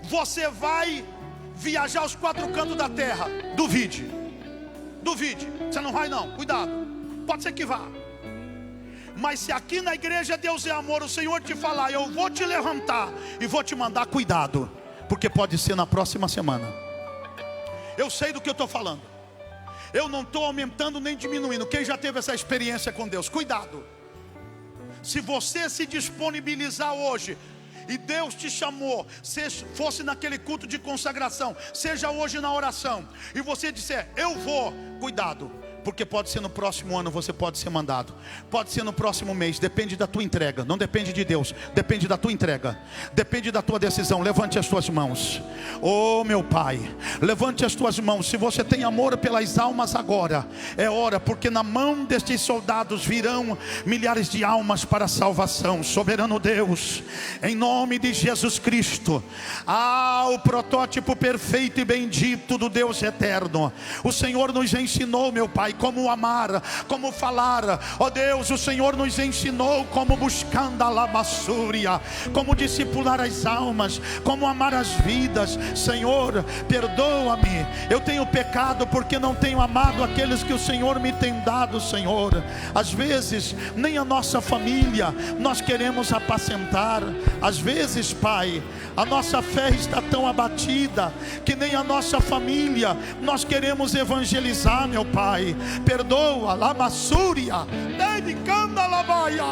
você vai viajar aos 4 cantos da terra, duvide, duvide, você não vai não, cuidado. Pode ser que vá, mas se aqui na igreja Deus é amor, o Senhor te falar: eu vou te levantar e vou te mandar, cuidado, porque pode ser na próxima semana. Eu sei do que eu estou falando. Eu não estou aumentando nem diminuindo. Quem já teve essa experiência com Deus, cuidado. Se você se disponibilizar hoje e Deus te chamou, se fosse naquele culto de consagração, seja hoje na oração, e você disser: eu vou, cuidado, porque pode ser no próximo ano, você pode ser mandado, pode ser no próximo mês, depende da tua entrega. Não depende de Deus, depende da tua entrega, depende da tua decisão. Levante as tuas mãos. Oh meu Pai, levante as tuas mãos. Se você tem amor pelas almas agora, é hora, porque na mão destes soldados virão milhares de almas para a salvação. Soberano Deus, em nome de Jesus Cristo, o protótipo perfeito e bendito do Deus eterno. O Senhor nos ensinou, meu Pai, como amar, como falar. Ó Deus, o Senhor nos ensinou como buscando a lamassúria, como discipular as almas, como amar as vidas. Senhor, perdoa-me, eu tenho pecado porque não tenho amado aqueles que o Senhor me tem dado, Senhor. Às vezes nem a nossa família nós queremos apacentar. Às vezes, Pai, a nossa fé está tão abatida que nem a nossa família nós queremos evangelizar, meu Pai. Perdoa, lamassúria, me canda labaia,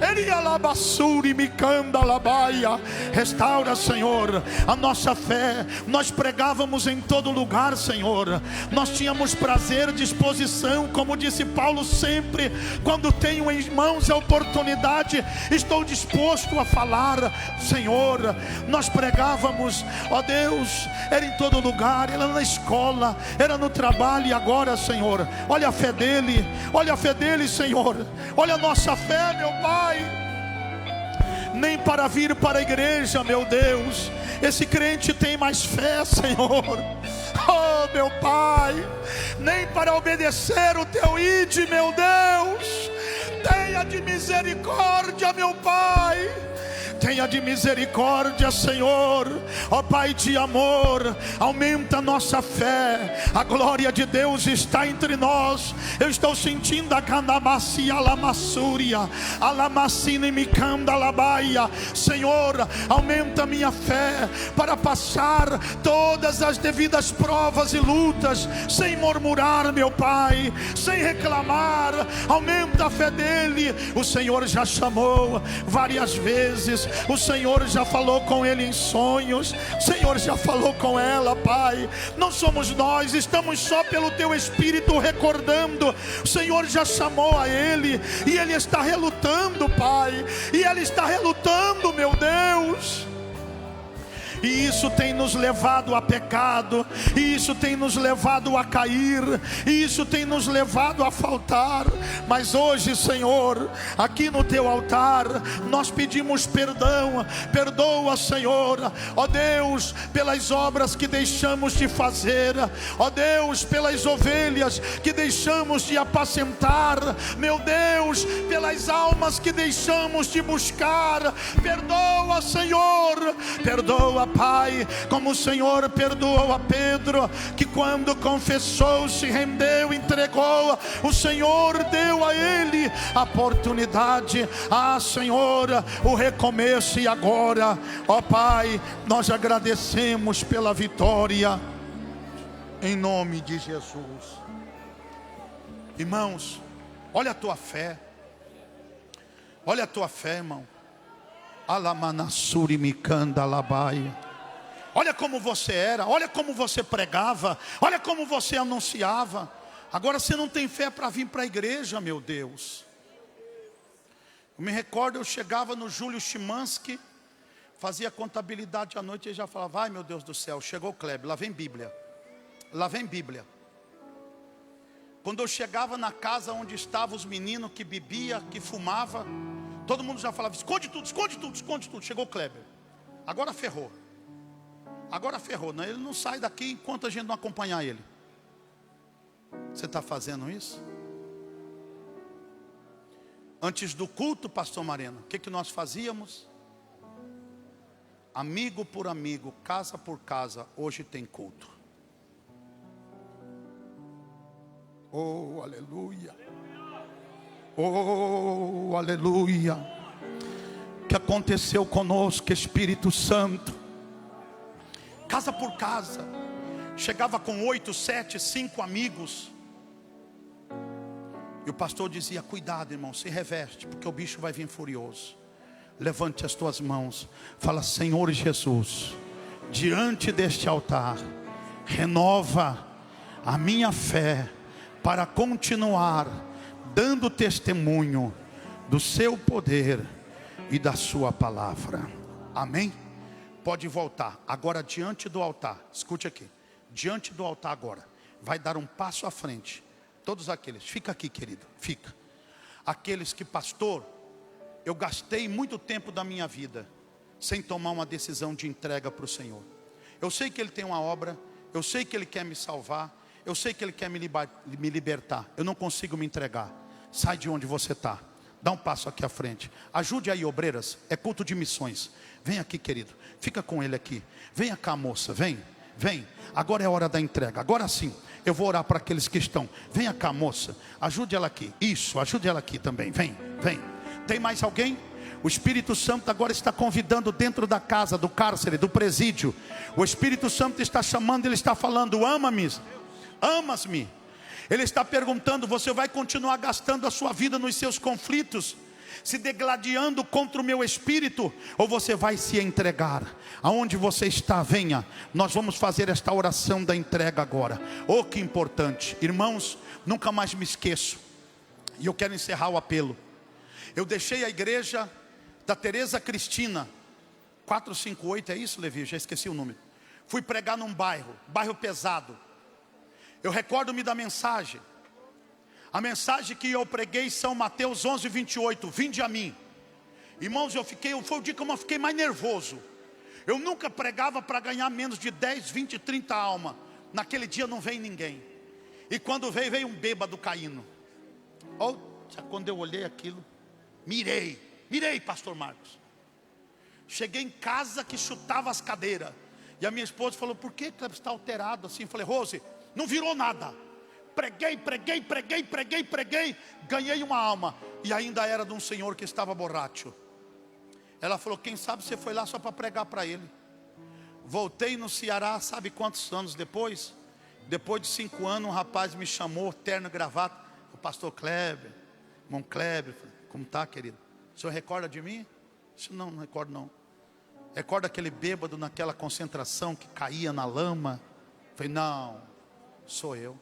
eria labassuri, me canda labaia. Restaura, Senhor, a nossa fé. Nós pregávamos em todo lugar, Senhor. Nós tínhamos prazer, disposição, como disse Paulo, sempre quando tenho em mãos a oportunidade, estou disposto a falar, Senhor. Nós pregávamos, ó Deus, era em todo lugar, era na escola, era no trabalho. E agora, Senhor, olha a fé dele, olha a fé dele, Senhor. Olha a nossa fé, meu Pai. Nem para vir para a igreja, meu Deus, esse crente tem mais fé, Senhor. Oh, meu Pai, nem para obedecer o teu ide, meu Deus. Tenha de misericórdia, meu Pai. Tenha de misericórdia, Senhor. Ó Pai de amor, aumenta a nossa fé. A glória de Deus está entre nós. Eu estou sentindo a candamassia, a lamassúria, a lamassina e me candalabaia. Senhor, aumenta a minha fé para passar todas as devidas provas e lutas, sem murmurar, meu Pai, sem reclamar. Aumenta a fé dele. O Senhor já chamou várias vezes. O Senhor já falou com ele em sonhos. O Senhor já falou com ela, Pai. Não somos nós, estamos só pelo teu Espírito recordando. O Senhor já chamou a ele e ele está relutando, Pai. E ele está relutando, meu Deus. E isso tem nos levado a pecado, e isso tem nos levado a cair, e isso tem nos levado a faltar. Mas hoje, Senhor, aqui no teu altar, nós pedimos perdão. Perdoa, Senhor, ó Deus, pelas obras que deixamos de fazer, ó Deus, pelas ovelhas que deixamos de apacentar, meu Deus, pelas almas que deixamos de buscar. Perdoa, Senhor, perdoa, Pai, como o Senhor perdoou a Pedro, que quando confessou, se rendeu, entregou, o Senhor deu a ele a oportunidade, Senhor, o recomeço. E agora, ó Pai, nós agradecemos pela vitória, em nome de Jesus. Irmãos, olha a tua fé. Olha a tua fé, irmão. Alamanassuri mikanda alabaia. Olha como você era, olha como você pregava, olha como você anunciava. Agora você não tem fé para vir para a igreja, meu Deus. Eu me recordo, eu chegava no Júlio Chimansky, fazia contabilidade à noite e já falava: ai meu Deus do céu, chegou o Kleber, lá vem Bíblia. Lá vem Bíblia. Quando eu chegava na casa onde estavam os meninos que bebia, que fumava, todo mundo já falava: esconde tudo, esconde tudo, esconde tudo. Chegou o Kleber. Agora ferrou. Agora ferrou, né? Ele não sai daqui enquanto a gente não acompanhar ele. Você está fazendo isso? Antes do culto, pastor Marena, o que nós fazíamos? Amigo por amigo, casa por casa, hoje tem culto. Oh, aleluia. Oh, aleluia. O que aconteceu conosco, Espírito Santo? Casa por casa. Chegava com 8, 7, 5 amigos. E o pastor dizia: cuidado, irmão, se reveste, porque o bicho vai vir furioso. Levante as tuas mãos. Fala: Senhor Jesus, diante deste altar, renova a minha fé para continuar dando testemunho do seu poder e da sua palavra. Amém? Pode voltar. Agora diante do altar. Escute aqui. Diante do altar agora. Vai dar um passo à frente. Todos aqueles. Fica aqui, querido. Fica. Aqueles que, pastor, eu gastei muito tempo da minha vida sem tomar uma decisão de entrega para o Senhor. Eu sei que Ele tem uma obra. Eu sei que Ele quer me salvar. Eu sei que Ele quer me libertar. Eu não consigo me entregar. Sai de onde você está. Dá um passo aqui à frente. Ajude aí, obreiras. É culto de missões. Vem aqui, querido. Fica com ele aqui. Vem cá, moça. Vem. Vem. Agora é a hora da entrega. Agora sim. Eu vou orar para aqueles que estão. Vem cá, moça. Ajude ela aqui. Isso. Ajude ela aqui também. Vem. Vem. Tem mais alguém? O Espírito Santo agora está convidando dentro da casa, do cárcere, do presídio. O Espírito Santo está chamando. Ele está falando: ama-me. Amas-me. Ele está perguntando: você vai continuar gastando a sua vida nos seus conflitos, se degladiando contra o meu espírito, ou você vai se entregar? Aonde você está, venha. Nós vamos fazer esta oração da entrega agora. Oh, que importante. Irmãos, nunca mais me esqueço. E eu quero encerrar o apelo. Eu deixei a igreja da Teresa Cristina 458, é isso, Levi? Já esqueci o número. Fui pregar num bairro pesado. Eu recordo-me da mensagem. A mensagem que eu preguei, São Mateus 11, 28. Vinde a mim. Irmãos, foi o dia que eu fiquei mais nervoso. Eu nunca pregava para ganhar menos de 10, 20, 30 almas. Naquele dia não veio ninguém. E quando veio um bêbado caindo. Oh, quando eu olhei aquilo, mirei, pastor Marcos. Cheguei em casa que chutava as cadeiras. E a minha esposa falou: por que você está alterado assim? Eu falei: Rose, não virou nada. Preguei. Ganhei uma alma. E ainda era de um senhor que estava borracho. Ela falou: quem sabe você foi lá só para pregar para ele. Voltei no Ceará, sabe quantos anos depois? Depois de 5 anos, um rapaz me chamou, terno e gravata. O pastor Kleber, irmão Kleber. Como está, querido? O senhor recorda de mim? Isso não recordo não. Recorda aquele bêbado naquela concentração que caía na lama? Falei: não, sou eu.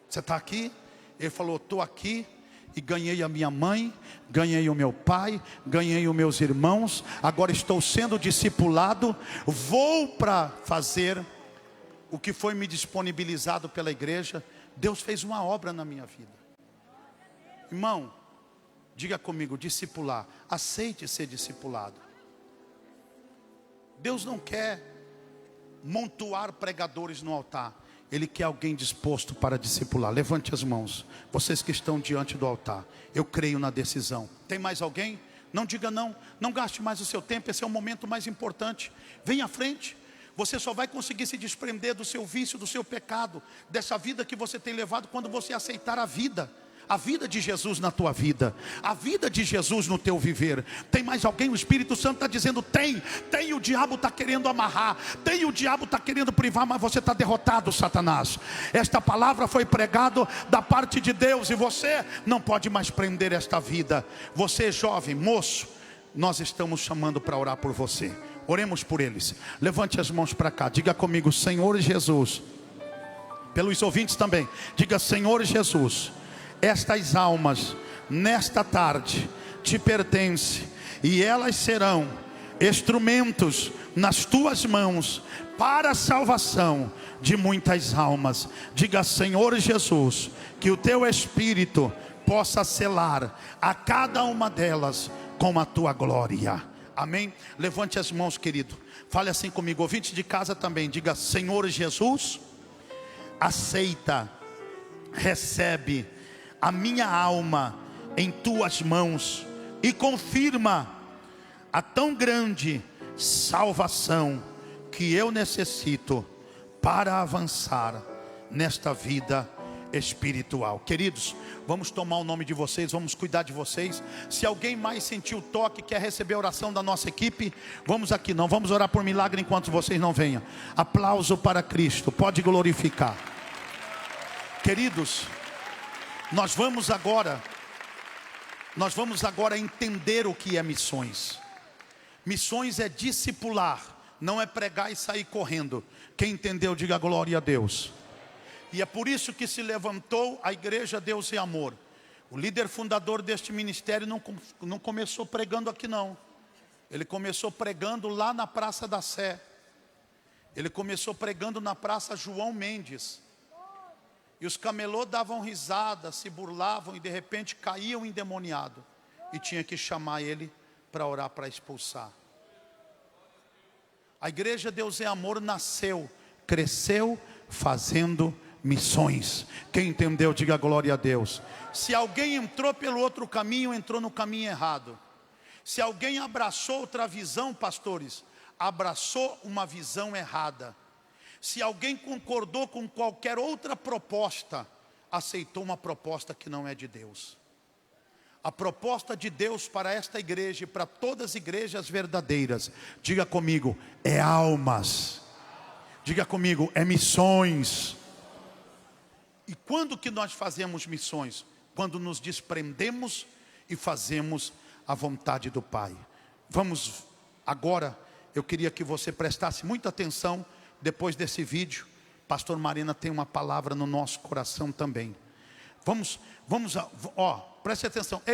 Você está aqui? Ele falou: estou aqui. E ganhei a minha mãe, ganhei o meu pai, ganhei os meus irmãos. Agora estou sendo discipulado. Vou para fazer o que foi me disponibilizado pela igreja. Deus fez uma obra na minha vida. Irmão, diga comigo: discipular. Aceite ser discipulado. Deus não quer montuar pregadores no altar. Ele quer alguém disposto para discipular. Levante as mãos, vocês que estão diante do altar. Eu creio na decisão. Tem mais alguém? Não diga não. Não gaste mais o seu tempo. Esse é o momento mais importante. Venha à frente. Você só vai conseguir se desprender do seu vício, do seu pecado, dessa vida que você tem levado, quando você aceitar a vida. A vida de Jesus na tua vida, a vida de Jesus no teu viver. Tem mais alguém? O Espírito Santo está dizendo: tem, o diabo está querendo amarrar, o diabo está querendo privar, mas você está derrotado, Satanás. Esta palavra foi pregada da parte de Deus, e você não pode mais prender esta vida. Você jovem, moço, nós estamos chamando para orar por você. Oremos por eles. Levante as mãos para cá, diga comigo: Senhor Jesus. Pelos ouvintes também, diga: Senhor Jesus, estas almas nesta tarde te pertencem, e elas serão instrumentos nas tuas mãos para a salvação de muitas almas. Diga: Senhor Jesus, que o teu Espírito possa selar a cada uma delas com a tua glória. Amém? Levante as mãos, querido. Fale assim comigo. Ouvinte de casa também, diga: Senhor Jesus, aceita, recebe a minha alma em tuas mãos e confirma a tão grande salvação que eu necessito para avançar nesta vida espiritual. Queridos, vamos tomar o nome de vocês, vamos cuidar de vocês. Se alguém mais sentiu o toque, quer receber a oração da nossa equipe, vamos aqui, não vamos orar por milagre enquanto vocês não venham. Aplauso para Cristo, pode glorificar. Queridos, nós vamos agora entender o que é missões. Missões é discipular, não é pregar e sair correndo. Quem entendeu, diga glória a Deus. E é por isso que se levantou a igreja Deus e Amor. O líder fundador deste ministério não começou pregando aqui não. Ele começou pregando lá na Praça da Sé. Ele começou pregando na Praça João Mendes. E os camelô davam risada, se burlavam e de repente caíam endemoniados. E tinha que chamar ele para orar, para expulsar. A igreja Deus é Amor nasceu, cresceu fazendo missões. Quem entendeu, diga glória a Deus. Se alguém entrou pelo outro caminho, entrou no caminho errado. Se alguém abraçou outra visão, pastores, abraçou uma visão errada. Se alguém concordou com qualquer outra proposta, aceitou uma proposta que não é de Deus. A proposta de Deus para esta igreja e para todas as igrejas verdadeiras, diga comigo, é almas. Diga comigo, é missões. E quando que nós fazemos missões? Quando nos desprendemos e fazemos a vontade do Pai. Vamos agora, eu queria que você prestasse muita atenção. Depois desse vídeo, pastor Marina tem uma palavra no nosso coração também. Preste atenção. Ei,